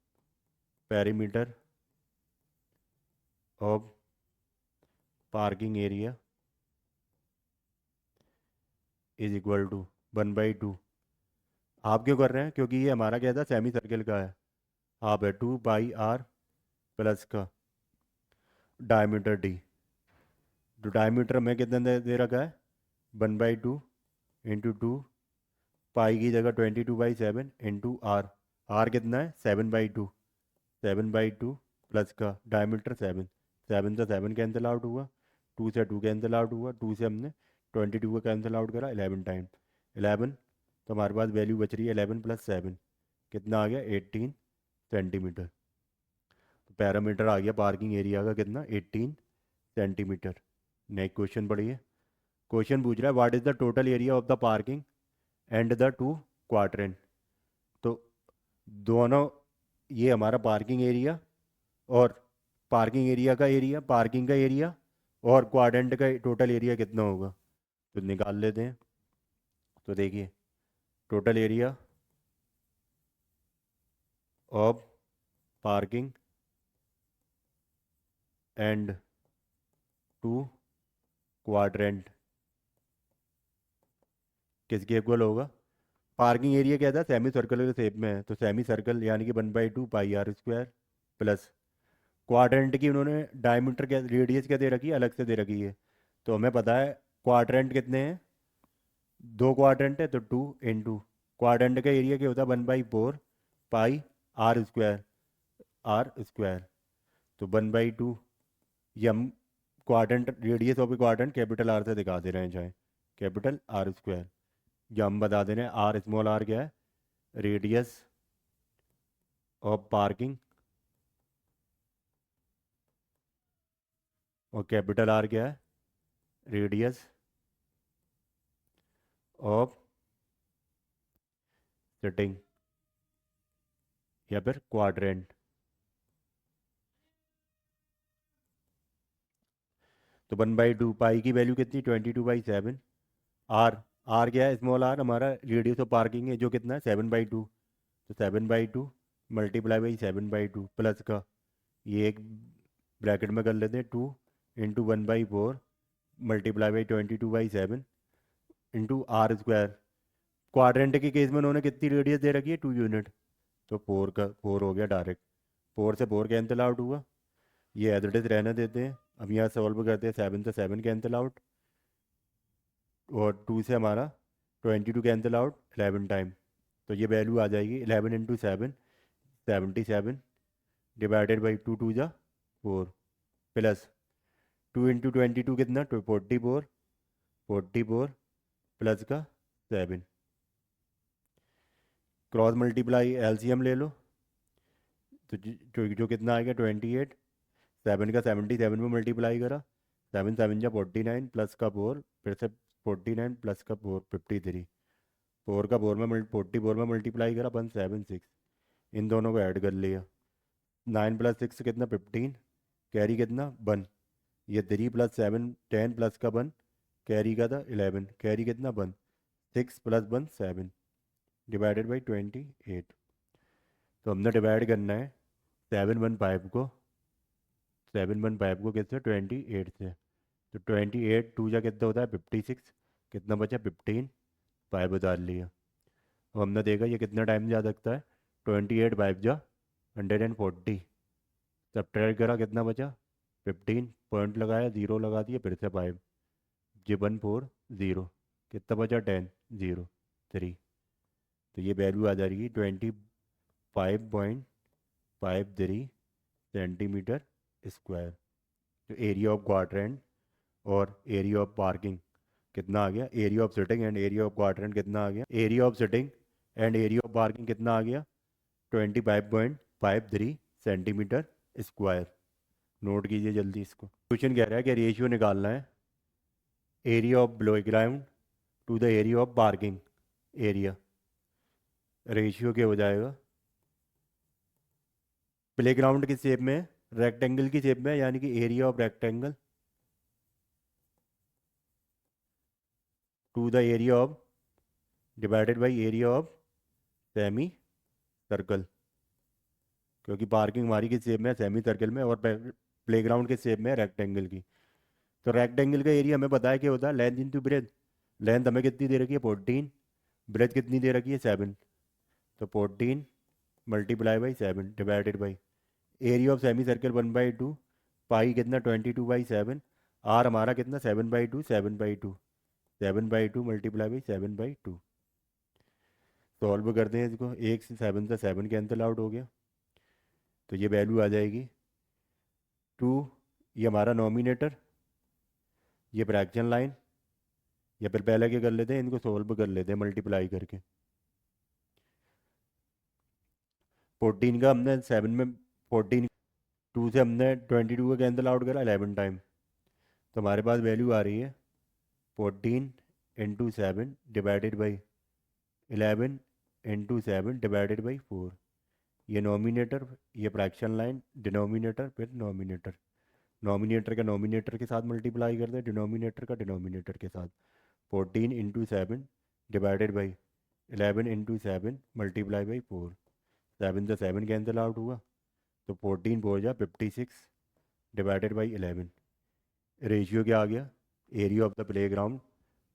parameter of parking area is equal to 1/2। आप क्यों कर रहे हैं, क्योंकि ये हमारा क्या था, सेमी सर्कल का है। आप है 2 πr प्लस का डायमीटर डी। तो डायमीटर में कितना दे रखा है, 1/2 इंटू 2 पाई की जगह 22/7 इंटू आर। आर कितना है, 7/2, 7/2 प्लस का डायमीटर 7। 7 से 7 कैंसिल आउट हुआ, 2 से 2 कैंसिल आउट हुआ, 2 से हमने 22 को कैंसिल आउट करा 11 टाइम 11। तो हमारे पास वैल्यू बच रही है 11 + 7, कितना आ गया, 18 सेंटीमीटर। तो पैरामीटर आ गया पार्किंग एरिया का कितना, 18 सेंटीमीटर। नेक्स्ट क्वेश्चन पढ़िए। क्वेश्चन पूछ रहा है what is the total area of the parking and the two quadrant. तो दोनों, ये हमारा पार्किंग एरिया और पार्किंग का एरिया और क्वाड्रेंट का टोटल एरिया कितना होगा, तो निकाल लेते हैं। तो देखिए total area of parking and two quadrant किसके इक्वल होगा। पार्किंग एरिया क्या था, सेमी सर्कल के शेप में है, तो सेमी सर्कल यानी कि 1/2 πr² प्लस क्वाड्रेंट की उन्होंने डायमीटर क्या, रेडियस क्या दे रखी है, अलग से दे रखी है। तो हमें पता है क्वाड्रेंट कितने हैं, 2 क्वाड्रेंट है, तो 2 × क्वाड्रेंट का एरिया क्या होता है, 1/4 πr², r²। तो 1/2, ये हम quadrant, radius of quadrant capital R से दिखा दे रहे हैं, चाहे कैपिटल r²। या हम बता दे रहे हैं आर, स्मॉल आर क्या है, रेडियस ऑफ पार्किंग, और कैपिटल आर क्या है, रेडियस ऑफ सिटिंग या फिर क्वाड्रेंट। तो 1/2 पाई की वैल्यू कितनी, 22/7। आर, आर क्या है, स्मॉल आर हमारा रेडियस ऑफ पार्किंग है, जो कितना है, 7/2। तो 7/2 × 7/2 प्लस का, ये एक ब्रैकेट में कर लेते हैं, 2 × 1/4 × 22/7 इंटू r²। क्वाड्रेंट के केस में उन्होंने कितनी रेडियस दे रखी है, 2 यूनिट, तो 4 हो गया डायरेक्ट। 4 से 4 कैंसिल आउट हुआ, ये एज इट इज रहने देते हैं। अब यहाँ सॉल्व करते हैं, 7 से 7 कैंसिल आउट, और 2 से हमारा 22 कैंसिल आउट 11 टाइम। तो ये वैल्यू आ जाएगी 11 × 7 77 डिवाइडेड बाई 2 2 जा 4 प्लस 2 × 22 कितना, 44 44 प्लस का 7, क्रॉस मल्टीप्लाई एलसीएम ले लो। तो जो कितना आएगा 28, 7 का 77 में मल्टीप्लाई करा, 7 7 जा 49 प्लस का 4, फिर से 49 प्लस का 4 53, 4 का 4 में 44 में मल्टीप्लाई करा, 176। इन दोनों को ऐड कर लिया, 9 + 6 कितना 15, कैरी कितना 1, ये 3 + 7 10 प्लस का 1, कैरी का था 11, कैरी कितना 1, 6 + 1 7 डिवाइडेड बाई 28। तो हमने डिवाइड करना है 715 को, 715 को किससे, 28 से। तो 28 2 जा कितना होता है 56, कितना बचा 15, 5 उतार लिया। अब हमने देखा ये कितना टाइम जा सकता है, 28 5 जा 140, सब्ट्रैक्ट करा कितना बचा 15, पॉइंट लगाया 0 लगा दिया, फिर से 5, जी 140, कितना बचा 10 0 3। तो ये वैल्यू आ जाएगी 25.53 सेंटीमीटर स्क्वायर। तो एरिया ऑफ क्वाड्रेंट और एरिया ऑफ पार्किंग कितना आ गया, area of sitting and area of quadrant कितना आ गया, area of sitting and area of parking कितना आ गया, 25.53 सेंटीमीटर स्क्वायर। नोट कीजिए जल्दी इसको। क्वेश्चन कह रहा है कि रेशियो निकालना है area of playground to the area of parking area. Ratio क्या हो जाएगा? प्लेग्राउंड किस शेप में है? रेक्टेंगल की शेप में है, यानी कि area of rectangle to the area of divided by area of semi circle, क्योंकि पार्किंग हमारी किस शेप में है? सेमी सर्कल में, और प्लेग्राउंड किस शेप में है? रेक्टेंगल की। तो रेक्टेंगल का एरिया हमें पता है क्या होता है? Length into breadth. लेंथ हमें कितनी दे रखी है? 14। ब्रेथ कितनी दे रखी है? 7। तो 14 multiply by 7 divided by area of semi circle 1/2। पाई कितना? 22/7। आर हमारा कितना? 7/2। 7/2 7/2 मल्टीप्लाई बाई 7/2। सॉल्व करते हैं इसको। एक से 7 कैंसिल आउट हो गया, तो ये वैल्यू आ जाएगी 2। ये हमारा नॉमिनेटर, ये फ्रैक्शन लाइन। या फिर पहले क्या कर लेते हैं, इनको सोल्व कर लेते हैं मल्टीप्लाई करके। 14 का हमने 7 में 14, 2 से हमने 22 का कैंसिल आउट करा 11 टाइम, तो हमारे पास वैल्यू आ रही है 14 into 7 divided by 11 into 7 divided by 4। ये नॉमिनेटर, ये फ्रैक्शन लाइन, डिनोमिनेटर फिर नॉमिनेटर। नॉमिनेटर का नॉमिनेटर के साथ मल्टीप्लाई करते हैं, डिनोमिनेटर का डिनोमिनेटर के साथ। 14 into 7 divided by 11 into 7 multiply by 4। 7 से 7 कैंसिल आउट हुआ, तो 14 4 जा 56 डिवाइडेड बाई 11। रेशियो क्या आ गया? Area of the play ground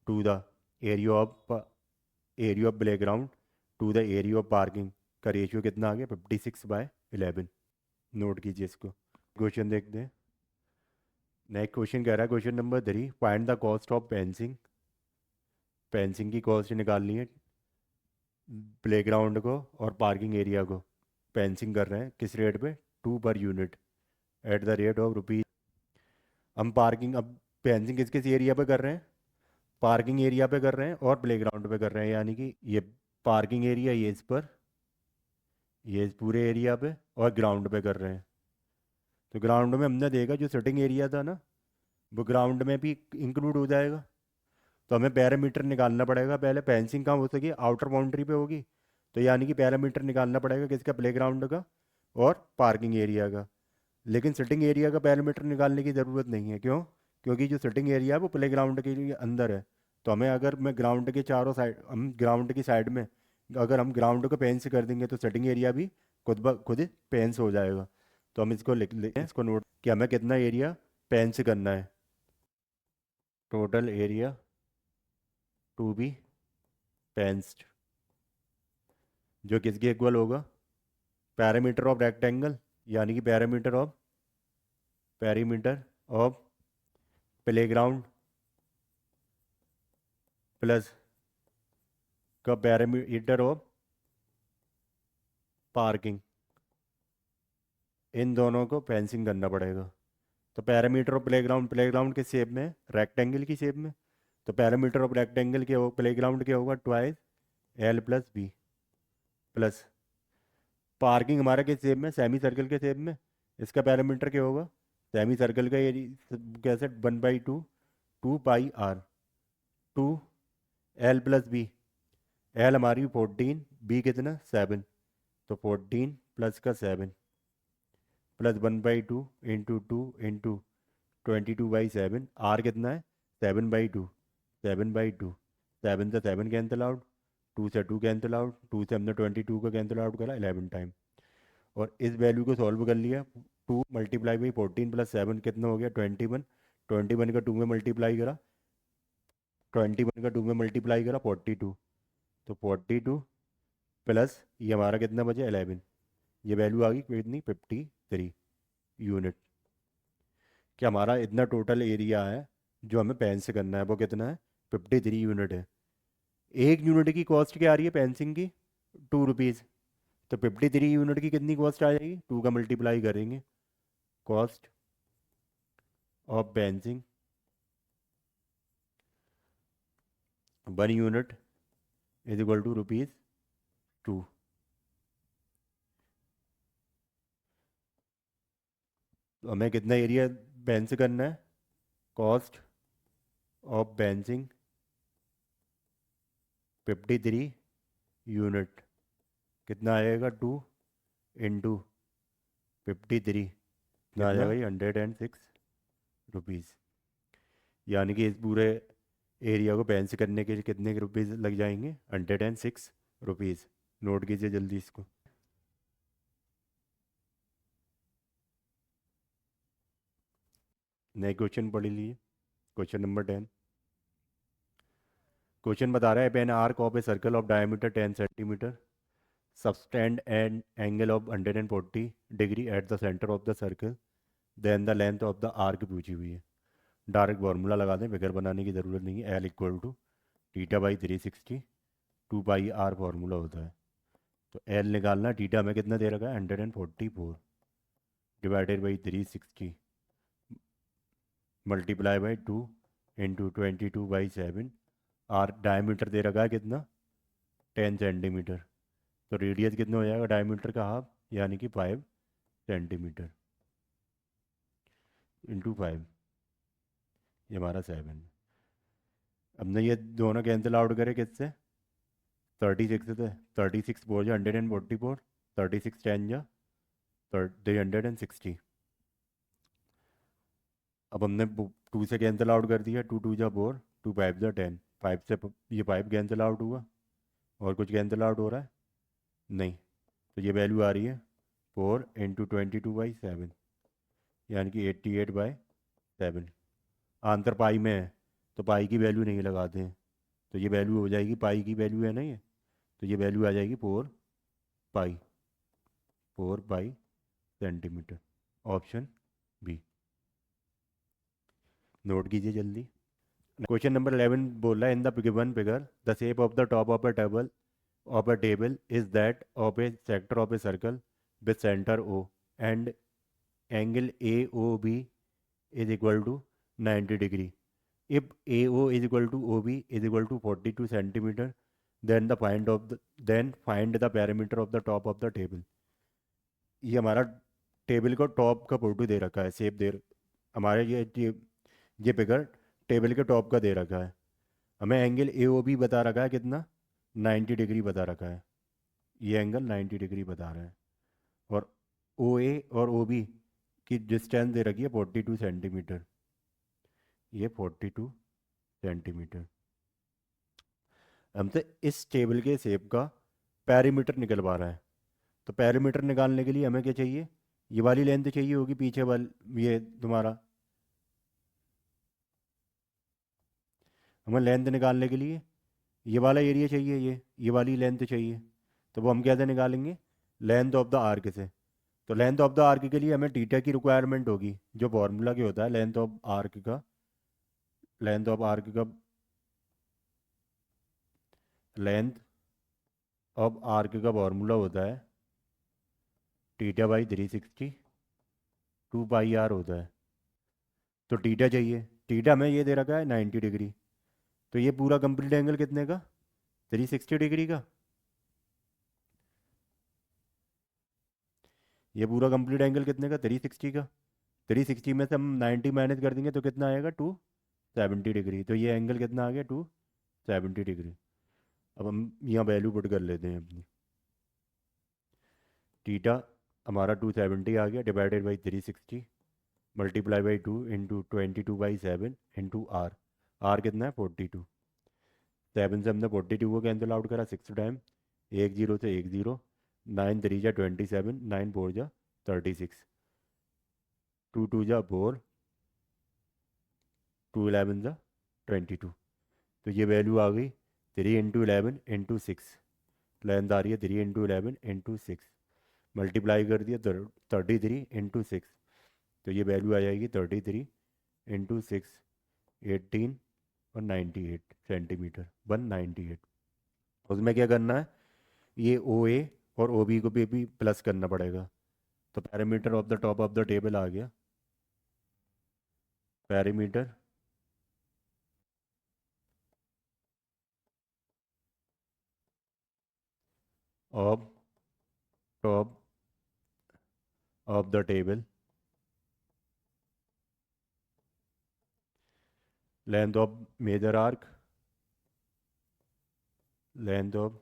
to the area of play ground to the area of parking का रेशियो कितना आ गया? 56/11। नोट कीजिए इसको। क्वेश्चन देखते हैं। नेक्स्ट क्वेश्चन कह रहा है, question number 3, find the cost of fencing. Fencing की कॉस्ट निकालनी है प्लेग्राउंड को और पार्किंग एरिया को। फेंसिंग कर रहे हैं किस रेट पे? 2 per unit at the rate of rupees. हम पार्किंग, अब फेंसिंग किस किस एरिया पे कर रहे हैं? पार्किंग एरिया पे कर रहे हैं और प्लेग्राउंड पे कर रहे हैं, यानी कि ये पार्किंग एरिया ये इस पर, ये इस पूरे एरिया पे, और ग्राउंड पे कर रहे हैं। तो ग्राउंड में हमने देखा जो सिटिंग एरिया था ना, वो ग्राउंड में भी इंक्लूड हो जाएगा। तो हमें पैरामीटर निकालना पड़ेगा पहले। फेंसिंग कहाँ हो सके? आउटर बाउंड्री पे होगी, तो यानी कि पैरामीटर निकालना पड़ेगा किसका? प्लेग्राउंड का और पार्किंग एरिया का। लेकिन सिटिंग एरिया का पैरामीटर निकालने की ज़रूरत नहीं है। क्यों? क्योंकि जो सिटिंग एरिया है वो प्लेग्राउंड के लिए अंदर है। तो हमें, अगर मैं ग्राउंड के चारों साइड, हम ग्राउंड की साइड में अगर हम ग्राउंड को पेंस कर देंगे तो सिटिंग एरिया भी खुद ब खुद पेंस हो जाएगा। तो हम इसको लिख लेते हैं, इसको नोट कि हमें कितना एरिया पेंस करना है। टोटल एरिया टू बी पेंस्ड, जो किसके इक्वल होगा? पैरामीटर ऑफ रेक्टेंगल, यानी कि पैरीमीटर ऑफ प्लेग्राउंड प्लस का पैरामीटर ऑफ पार्किंग, इन दोनों को फेंसिंग करना पड़ेगा। तो पैरामीटर ऑफ प्लेग्राउंड, प्लेग्राउंड किस शेप में है? रेक्टेंगल की शेप में। तो पैरामीटर ऑफ रेक्टेंगल क्या होगा? प्लेग्राउंड क्या होगा? Twice L plus B. Plus parking हमारा किस शेप में? सेमी सर्कल के शेप में। इसका पैरामीटर क्या होगा? सेमी सर्कल का एरिया कैसे? 1/2 2 pi r. 2 l plus b. L हमारी 14, बी कितना? 7। तो 14 प्लस का 7 प्लस 1/2 इंटू 2 इंटू 22/7। आर कितना है? 7/2। 7/2 7 से 7 कैंसिल आउट, 2 से 2 कैंसिल आउट, 2 से हमने 22 का कैंसिल आउट करा 11 टाइम। और इस वैल्यू को सॉल्व कर लिया। 2 मल्टीप्लाई बाई 14 प्लस 7 कितना हो गया? 21। 21 का 2 में मल्टीप्लाई करा, 21 का 2 में मल्टीप्लाई करा 42। तो 42 प्लस ये हमारा कितना बचे? 11। ये वैल्यू आ गई कितनी? 53 यूनिट। कि हमारा इतना टोटल एरिया है जो हमें पेंस करना है, वो कितना है? 53 यूनिट है। एक यूनिट की कॉस्ट क्या आ रही है पेंसिंग की? 2 रुपीज़। तो 53 यूनिट की कितनी कॉस्ट आ जाएगी? 2 का मल्टीप्लाई करेंगे। Cost of fencing 1 unit is equal to ₹2। तो हमें कितना एरिया बेंच करना है, कॉस्ट ऑफ बेंचिंग 53 यूनिट, कितना आएगा 2 × 53, कितना आ कितना? जाएगा ये 106 रुपीज़। यानी कि इस पूरे एरिया को बेंच करने के लिए कितने रुपीज़ लग जाएंगे, 106 रुपीज़। नोट कीजिए जल्दी इसको। नए क्वेश्चन पढ़ लीजिए। Question number 10। क्वेश्चन बता रहा है पेन arc of a circle of diameter 10 centimetre subtend and angle of 140 degree at the centre of the circle, then the length of the arc पूछी हुई है। डायरेक्ट फार्मूला लगा दें, फिगर बनाने की ज़रूरत नहीं है। L equal to theta by 360 2 pi R formula होता है। तो एल निकालना, टीटा में कितना दे रखा है 144 divided by 360 multiply by 2 × 22/7। R diameter दे रखा है कितना 10 सेंटीमीटर, तो रेडियस कितना हो जाएगा डायमीटर का हाफ, यानी कि 5 सेंटीमीटर इंटू 5, ये हमारा 7। हमने ये दोनों कैंसिल आउट करे किससे, 36 से। 36 4 जा 144, 36 10 जा 360। अब हमने 2 से कैंसिल आउट कर दिया, 2 2 जा 4, 2 5 जा 10, 5 से ये 5 कैंसिल आउट हुआ। और कुछ कैंसिल आउट हो रहा है नहीं, तो ये वैल्यू आ रही है 4 × 22/7, यानी कि 88/7। आंसर पाई में है तो पाई की वैल्यू नहीं लगाते हैं, तो ये वैल्यू हो जाएगी, पाई की वैल्यू है ना ये, तो ये वैल्यू आ जाएगी 4 pi, 4 pi centimetre. Option B. Note कीजिए जल्दी। क्वेश्चन नंबर 11 बोल रहा है in the given figure the shape of the top of a table is that of a sector of a circle with centre O and angle A O B is equal to 90 degree. If AO is equal to OB is equal to 42 centimeter, then find the perimeter of the top of the table। ये हमारा टेबल को टॉप का फोटो दे रखा है, शेप हमारे ये फिगर टेबल के टॉप का दे रखा है। हमें एंगल AOB बता रखा है कितना 90 डिग्री बता रखा है, ये एंगल 90 डिग्री बता रहा है। और OA और OB की डिस्टेंस दे रखी है 42 सेंटीमीटर, ये 42 सेंटीमीटर। हमसे इस टेबल के शेप का पैरीमीटर निकलवा रहा है, तो पैरीमीटर निकालने के लिए हमें क्या चाहिए, ये वाली लेंथ चाहिए होगी पीछे वाली, ये तुम्हारा हमें लेंथ निकालने के लिए ये वाला एरिया चाहिए, ये वाली लेंथ चाहिए। तो वो हम कैसे निकालेंगे, लेंथ ऑफ द आर्क से। तो लेंथ ऑफ द आर्क के लिए हमें टीटा की रिक्वायरमेंट होगी, जो फॉर्मूला की होता है लेंथ ऑफ आर्क का लेंथ ऑफ आर्क का फॉर्मूला होता है टीटा बाई 360 2 पाई आर होता है। तो टीटा चाहिए, टीटा में ये दे रखा है 90 डिग्री, तो ये पूरा कंप्लीट एंगल कितने का 360 डिग्री का। ये पूरा कंप्लीट एंगल कितने का 360 का। 360 में से हम 90 माइनस कर देंगे तो कितना आएगा 270 डिग्री, तो ये एंगल कितना आ गया 270 डिग्री। अब हम यहाँ वैल्यू पुट कर लेते हैं अपनी। टीटा हमारा 270 आ गया divided by 360 multiply by 2 × 22/7 into R. R कितना है 42। 7 से हमने 42 को कैंसिल आउट करा 6 टाइम, एक जीरो से एक जीरो, 9 3 जा 27, 9 4 जा 36, 2 2 जा 4, 2 11 जा 22। तो ये वैल्यू आ गई 3 × 11 × 6, लेंथ आ रही है 3 × 11 × 6, मल्टीप्लाई कर दिया 33 × 6, तो ये वैल्यू आ जाएगी 33 × 6, 18 और 98 सेंटीमीटर 198। उसमें क्या करना है, ये OA और OB को भी प्लस करना पड़ेगा। तो parameter of the top of the table आ गया, perimeter of top of the table length of major arc, length of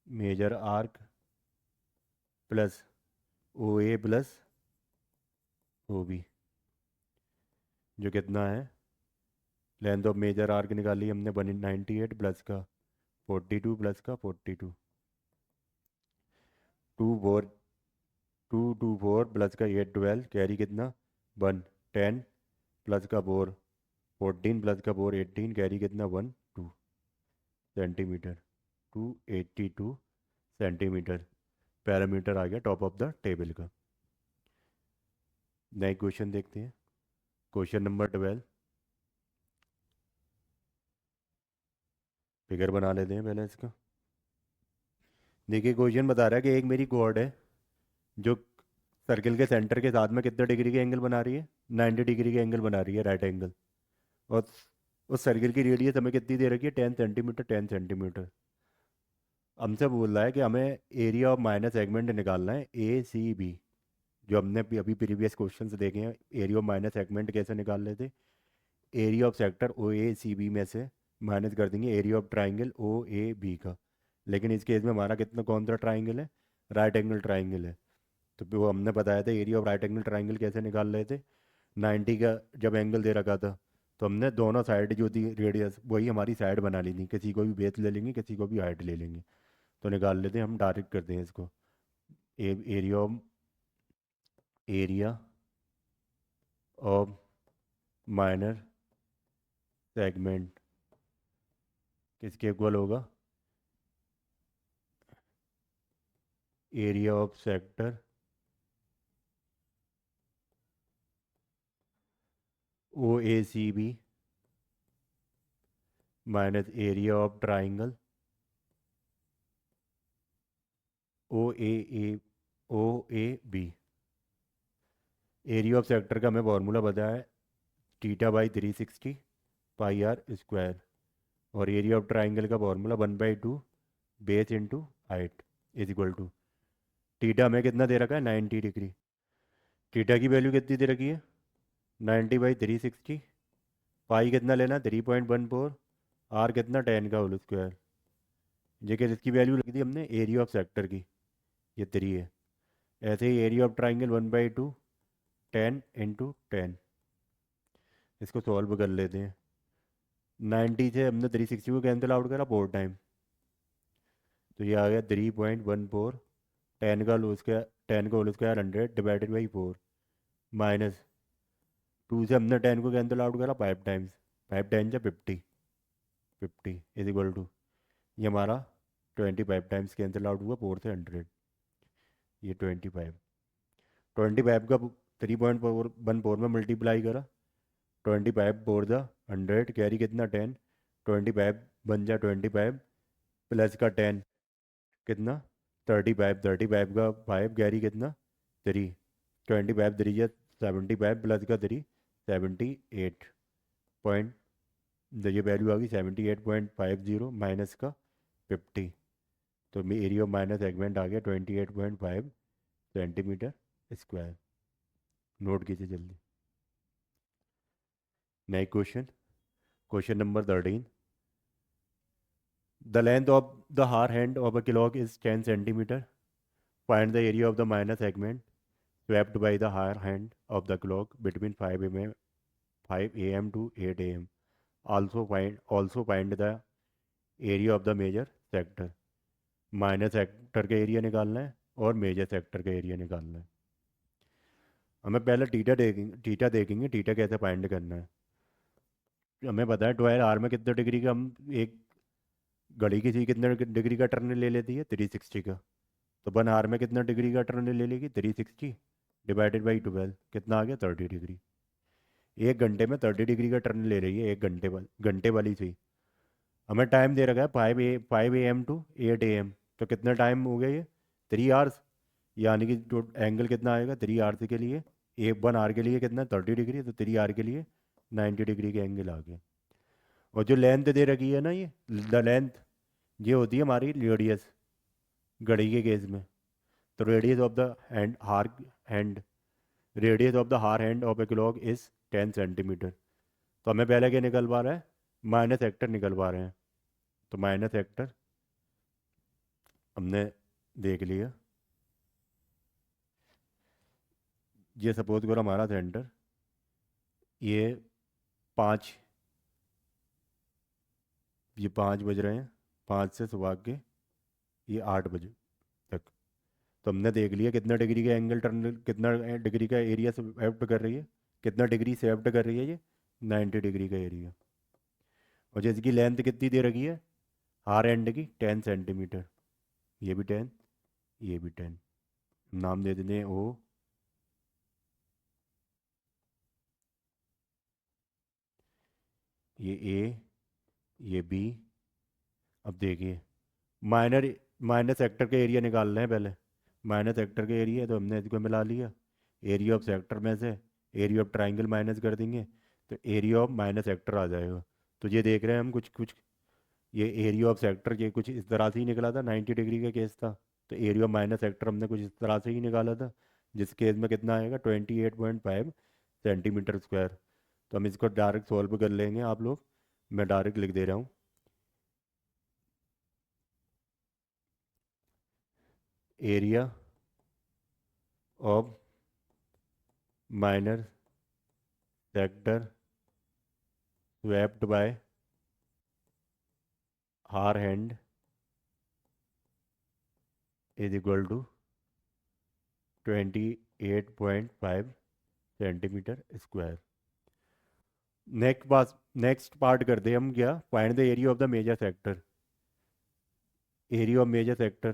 major arc plus O A plus O B, जो कितना है, लेंथ ऑफ मेजर आर्क निकाली हमने 198 प्लस का 42 प्लस का 42, 2 4 2 2 4 प्लस का 8 12, कैरी कितना 1 10 प्लस का 4 14 प्लस का 4 18, कैरी कितना 1 2 सेंटीमीटर, 282 सेंटीमीटर पैरामीटर आ गया टॉप ऑफ द टेबल का। नए क्वेश्चन देखते हैं। क्वेश्चन नंबर 12, फिगर बना लेते हैं पहले इसका। देखिए क्वेश्चन बता रहा है कि एक मेरी कॉर्ड है जो सर्किल के सेंटर के साथ में कितने डिग्री के एंगल बना रही है, 90 डिग्री के एंगल बना रही है, राइट एंगल। और उस सर्किल की रेडियस हमें कितनी दे रखी है, 10 सेंटीमीटर 10 सेंटीमीटर। हमसे बोल रहा है कि हमें एरिया ऑफ माइनस सेगमेंट निकालना है ए सी बी, जो हमने अभी प्रीवियस क्वेश्चन से देखे हैं। एरिया ऑफ माइनस सेगमेंट कैसे निकाल लेते, area of sector O A C B में से माइनस कर देंगे area of triangle O A B का। लेकिन इस केस में हमारा कितना कौन सा ट्राइंगल है, राइट एंगल ट्राइंगल है। तो वो हमने बताया था area of right angle triangle कैसे निकाल रहे थे, 90 का जब एंगल दे रखा था तो हमने दोनों साइड जो थी रेडियस वही हमारी साइड बना ली थी, किसी को भी बेस ले लेंगे किसी को भी हाइट ले लेंगे। तो निकाल लेते हैं हम, डायरेक्ट करते हैं इसको। Area of area of minor segment किसके इक्वल होगा, area of sector O A C B minus area of triangle O A B. Area of sector का हमें फॉर्मूला पता है, theta by 360 pi are square. और एरिया ऑफ ट्राइंगल का formula 1/2 base into height is equal to, theta हमें कितना दे रखा है 90 डिग्री, थीटा की वैल्यू कितनी दे रखी है 90/360, पाई कितना लेना 3.14, आर कितना 10 का होल स्क्वायर। ये कि इसकी वैल्यू लगी थी हमने एरिया ऑफ सेक्टर की, ये 3 है। ऐसे ही एरिया ऑफ ट्राइंगल 1/2 10 × 10, इसको सॉल्व कर लेते हैं। 90 से हमने 360 को कैंसिल आउट करा 4 टाइम, तो ये आ गया 3.14, 10 का whole square 100 divided by 4, minus 2 से हमने 10 को कैंसिल आउट करा 5 टाइम्स, 5 10 से 50, 50 इज इक्वल टू, ये हमारा 25 टाइम्स कैंसिल आउट हुआ 4 से 100, ये 25 का 3.14 में मल्टीप्लाई करा, 25 4 ज़ा 100, कैरी कितना 10, 25 बन जा 25 प्लस का 10 कितना 35, 35 का 5 कैरी कितना 3, 25 3 या 75 प्लस का 3 78 पॉइंट, ये वैल्यू आ गई 78.50 माइनस का 50। तो एरिया ऑफ माइनस सेगमेंट आ गया 28.5 सेंटीमीटर स्क्वायर। नोट कीजिए जल्दी। Next question, question number 13, the length of the hour hand of a clock is 10 centimetre, find the area of the minus segment swept by the higher hand of the clock between 5 a.m. to 8 a.m. Also find the area of the major sector। Minor sector का एरिया निकालना है और मेजर सेक्टर का एरिया निकालना है। हमें पहले टीटा देखेंगे टीटा कैसे फाइंड करना है। हमें पता है 12 आर में कितने डिग्री का, हम एक घड़ी की थी कितने डिग्री का टर्न ले लेती है 360 का, तो 1 आर में कितना डिग्री का टर्न ले लेगी 360 डिवाइडेड बाई 12, कितना आ गया 30 डिग्री। एक घंटे में 30 डिग्री का टर्न ले रही है, एक घंटे वाली थी। हमें टाइम दे रखा है 5 a.m. टू 8 a.m., तो कितना टाइम हो गया ये 3 आवर्स, यानी कि जो एंगल कितना आएगा 3 आवर्स के लिए, एक 1 आवर के लिए कितना 30 डिग्री, तो 3 आवर के लिए 90 डिग्री के एंगल आ गया। और जो लेंथ दे रखी है ना, ये द लेंथ, ये होती है हमारी रेडियस घड़ी के केस में। तो radius of the hand radius of the hour hand of a clock is 10 centimetre. तो हमें पहले क्या निकलवा रहा है, माइनस हेक्टर निकलवा रहे हैं। तो माइनस हेक्टर हमने देख लिया। ये सपोज करो हमारा सेंटर, ये 5, ये 5 बज रहे हैं, 5 से सुबह के ये 8 बजे तक। तो हमने देख लिया कितना डिग्री का एंगल टर्न, कितना डिग्री का एरिया सेव्ड कर रही है, कितना डिग्री सेव्ड कर रही है ये, 90 डिग्री का एरिया। और जिसकी लेंथ कितनी दे रखी है, हार एंड की 10 सेंटीमीटर, ये भी 10, ये भी 10। नाम दे देते हैं ओ, ये ए, ये बी। अब देखिए, माइनर माइनस सेक्टर के एरिया निकाल रहे हैं पहले। माइनस सेक्टर के एरिया तो हमने इसको मिला लिया, एरिया ऑफ सेक्टर में से एरिया ऑफ ट्राइंगल माइनस कर देंगे, तो एरिया ऑफ माइनस सेक्टर आ जाएगा। तो ये देख रहे हैं हम कुछ कुछ, ये एरिया ऑफ सेक्टर ये कुछ इस तरह से ही निकला था, 90 डिग्री का केस था। तो एरिया ऑफ माइनस सेक्टर हमने कुछ इस तरह से ही निकाला था, जिस केस में कितना आएगा, 28.5 सेंटीमीटर स्क्वायर। तो हम इसको डायरेक्ट सॉल्व कर लेंगे आप लोग, मैं डायरेक्ट लिख दे रहा हूँ। Area of minor sector swept by hour hand is equal to 28.5 centimetre square. Next part करते हैं हम, क्या, find the area of the major sector. Area of major sector,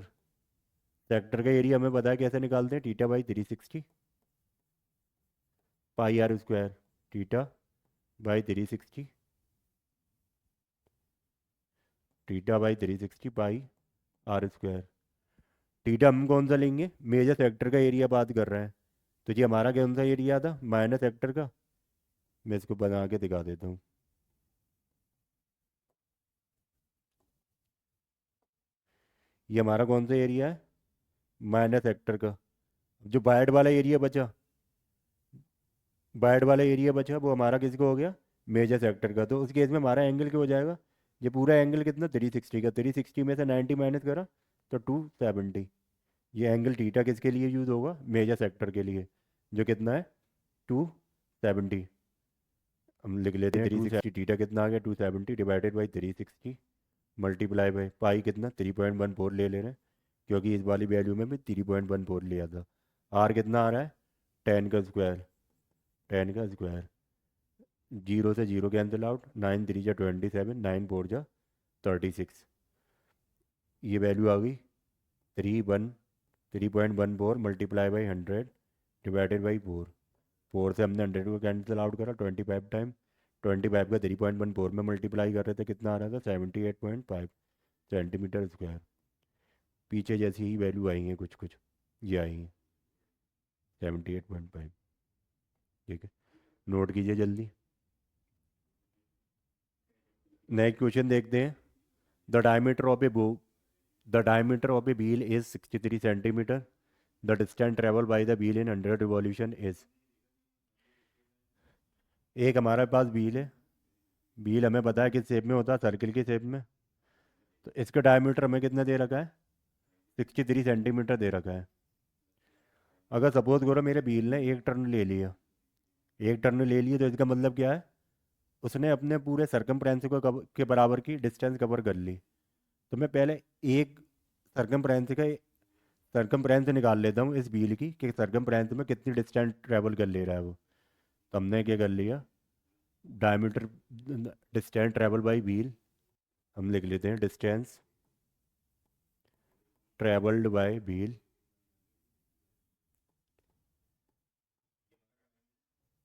sector का एरिया हमें पता है कैसे निकालते हैं, theta by 360 pi are square, theta by 360, theta by 360 pi are square. Theta हम कौन सा लेंगे, मेजर सेक्टर का एरिया बात कर रहे हैं, तो ये हमारा कौन सा एरिया था, माइनस सेक्टर का। मैं इसको बना के दिखा देता हूँ। ये हमारा कौन सा एरिया है, माइनस सेक्टर का। जो बाइड वाला एरिया बचा, बाइड वाला एरिया बचा वो हमारा किसको हो गया, मेजर सेक्टर का। तो उस केस में हमारा एंगल क्या हो जाएगा, ये पूरा एंगल कितना, 360 का, 360 में से 90 माइनस करा तो 270। ये एंगल थीटा किसके लिए यूज़ होगा, मेजर सेक्टर के लिए, जो कितना है, 270। हम लिख लेते हैं 360, थीटा कितना आ गया, 270 डिवाइडेड बाई 360 मल्टीप्लाई बाई पाई कितना, 3.14 ले रहे हैं, क्योंकि इस वाली वैल्यू में भी 3.14 लिया था। आर कितना आ रहा है, 10 का स्क्वायर, 10 का स्क्वायर। जीरो से जीरो कैंसिल आउट, 9 3 जा 27, 9 4 जा 36। ये वैल्यू आ गई 3.14 मल्टीप्लाई बाई 100 डिवाइडेड बाई 4। 4 से हमने 100 को कैंसिल आउट करा 25 टाइम, 25 का 3.14 में मल्टीप्लाई कर रहे थे, कितना आ रहा था, 78.5 सेंटीमीटर स्क्वायर। पीछे जैसी ही वैल्यू आई हैं कुछ कुछ, ये आई हैं 78.5। ठीक है, नोट कीजिए जल्दी। नेक्स्ट क्वेश्चन देखते हैं। द डायमीटर ऑफ ए बो the diameter of a wheel is 63 centimetre. The distance travel by the wheel in 100 revolution is. एक हमारे पास व्हील है, व्हील हमें पता है किस शेप में होता है, सर्किल की शेप में। तो इसका डायमीटर हमें कितना दे रखा है, 63 सेंटीमीटर दे रखा है। अगर सपोज करो मेरे व्हील ने एक टर्न ले लिया, एक टर्न ले लिया, तो इसका मतलब क्या है, उसने अपने पूरे सरकमफ्रेंस को के बराबर की डिस्टेंस कवर कर ली। तो मैं पहले एक सरकमफ्रेंस का सरकमफ्रेंस निकाल लेता हूँ इस व्हील की, कि सरकमफ्रेंस में कितनी डिस्टेंस ट्रेवल कर ले रहा है वो। तो हमने क्या कर लिया, diameter, distance travel by wheel, हम लिख लेते हैं distance travelled by wheel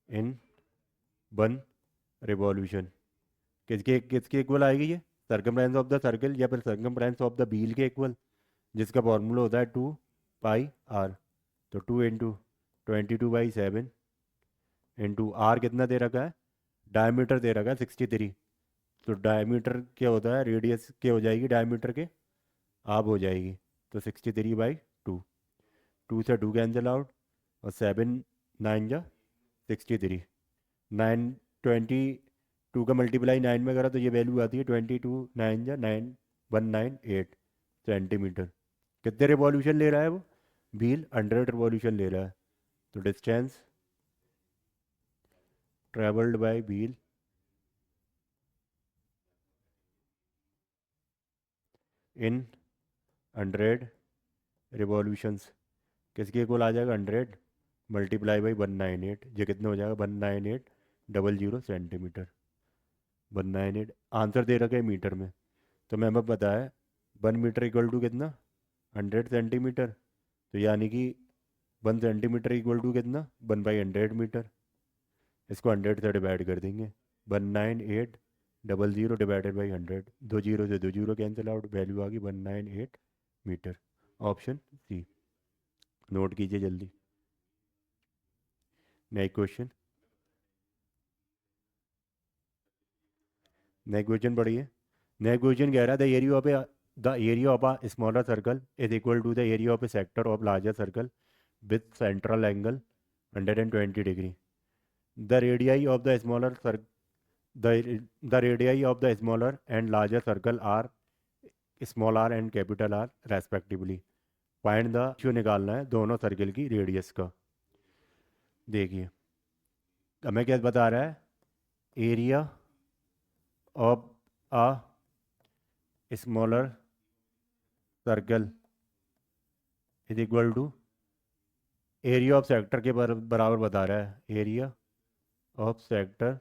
in 1 revolution. किसके किसके इक्वल आएगी ये, सरकमफ्रेंस ऑफ द सर्कल या फिर सरकमफ्रेंस ऑफ द व्हील के इक्वल, जिसका फॉर्मूला होता है 2 पाई आर। तो 2 × 22/7 इंटू आर कितना दे रखा है, डायमीटर दे रखा है 63। तो डायमीटर क्या होता है, रेडियस क्या हो जाएगी डायमीटर के, आप हो जाएगी। तो 63/2, 2 से 2 कैंसिल आउट, और 7 9 जा 63, 9 20 2 का मल्टीप्लाई 9 में करा तो ये वैल्यू आती है 22 9 या 9198 सेंटीमीटर। कितने रिवॉल्यूशन ले रहा है वो व्हील? 100 रिवॉल्यूशन ले रहा है। तो distance travelled by wheel in 100 revolutions किसके इक्वल आ जाएगा? 100 मल्टीप्लाई बाई 198। ये कितना हो जाएगा? 19800 सेंटीमीटर। 198 आंसर दे रखा है मीटर में, तो मैं हमें पता है 1 मीटर इक्वल टू कितना? 100 सेंटीमीटर। तो यानी कि 1 सेंटीमीटर इक्वल टू कितना? 1/100 मीटर। इसको 100 से डिवाइड कर देंगे। 19800 डिवाइडेड बाई 100, 2 जीरो से 2 जीरो कैंसिल आउट, वैल्यू आ गई 198 मीटर। Option C. नोट कीजिए जल्दी। Next question. नेक्स्ट क्वेश्चन पढ़िए। नेक्स्ट क्वेश्चन कह रहा है the area of a smaller circle is equal to the area of a sector of larger circle with central angle 120 degree. The radii of the smaller the radii of the smaller and larger circle are small r and capital R respectively. Find the ratio निकालना है दोनों सर्कल की रेडियस का। देखिए हमें क्या बता रहा है? Area of a smaller circle is equal to area of sector के बराबर बता रहा है। Area of sector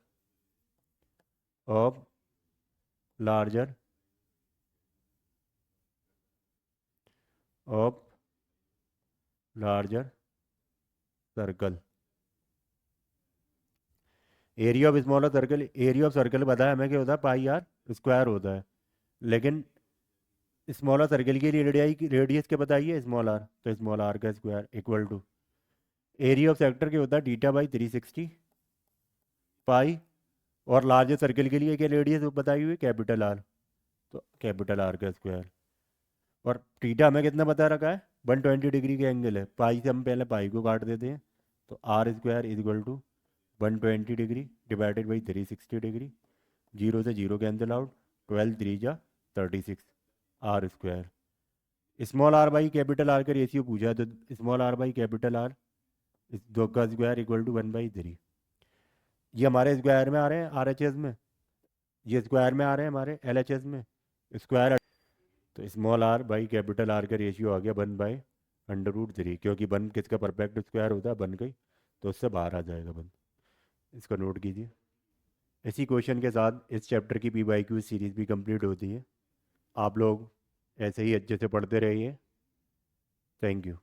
of larger of larger circle. Area of smaller circle, area of circle पता है हमें क्या होता है? पाई आर स्क्वायर होता है। लेकिन स्मॉलर सर्कल की रेडियस क्या बताइए? स्मॉल आर, तो स्मॉल आर का square equal to area of sector क्या होता है? Theta by 360 pi. और लार्जर सर्कल के लिए क्या रेडियस बताई हुई? कैपिटल आर, तो कैपिटल आर का स्क्वायर। और थीटा हमें कितना बता रखा है? 120 डिग्री के एंगल है। पाई से हम पहले पाई को काट देते हैं, तो R square is equal to 120 degree divided by 360 degree. Zero से जीरो कैंसिल आउट, 12 3 जा 36 R square. Small R by capital R का रेशियो पूछा है, तो small R by capital R इस दो का स्क्वायर इक्वल टू 1/3। ये हमारे स्क्वायर में आ रहे हैं RHS में, ये स्क्वायर में आ रहे हैं हमारे LHS में स्क्वायर। तो small R by capital R का रेशियो आ गया 1/√3, क्योंकि 1 किसका परफेक्ट स्क्वायर होता है? 1 का ही, तो उससे बाहर आ जाएगा 1। इसका नोट कीजिए। इसी क्वेश्चन के साथ इस चैप्टर की PYQ सीरीज़ भी कंप्लीट होती है। आप लोग ऐसे ही अच्छे से पढ़ते रहिए। Thank you.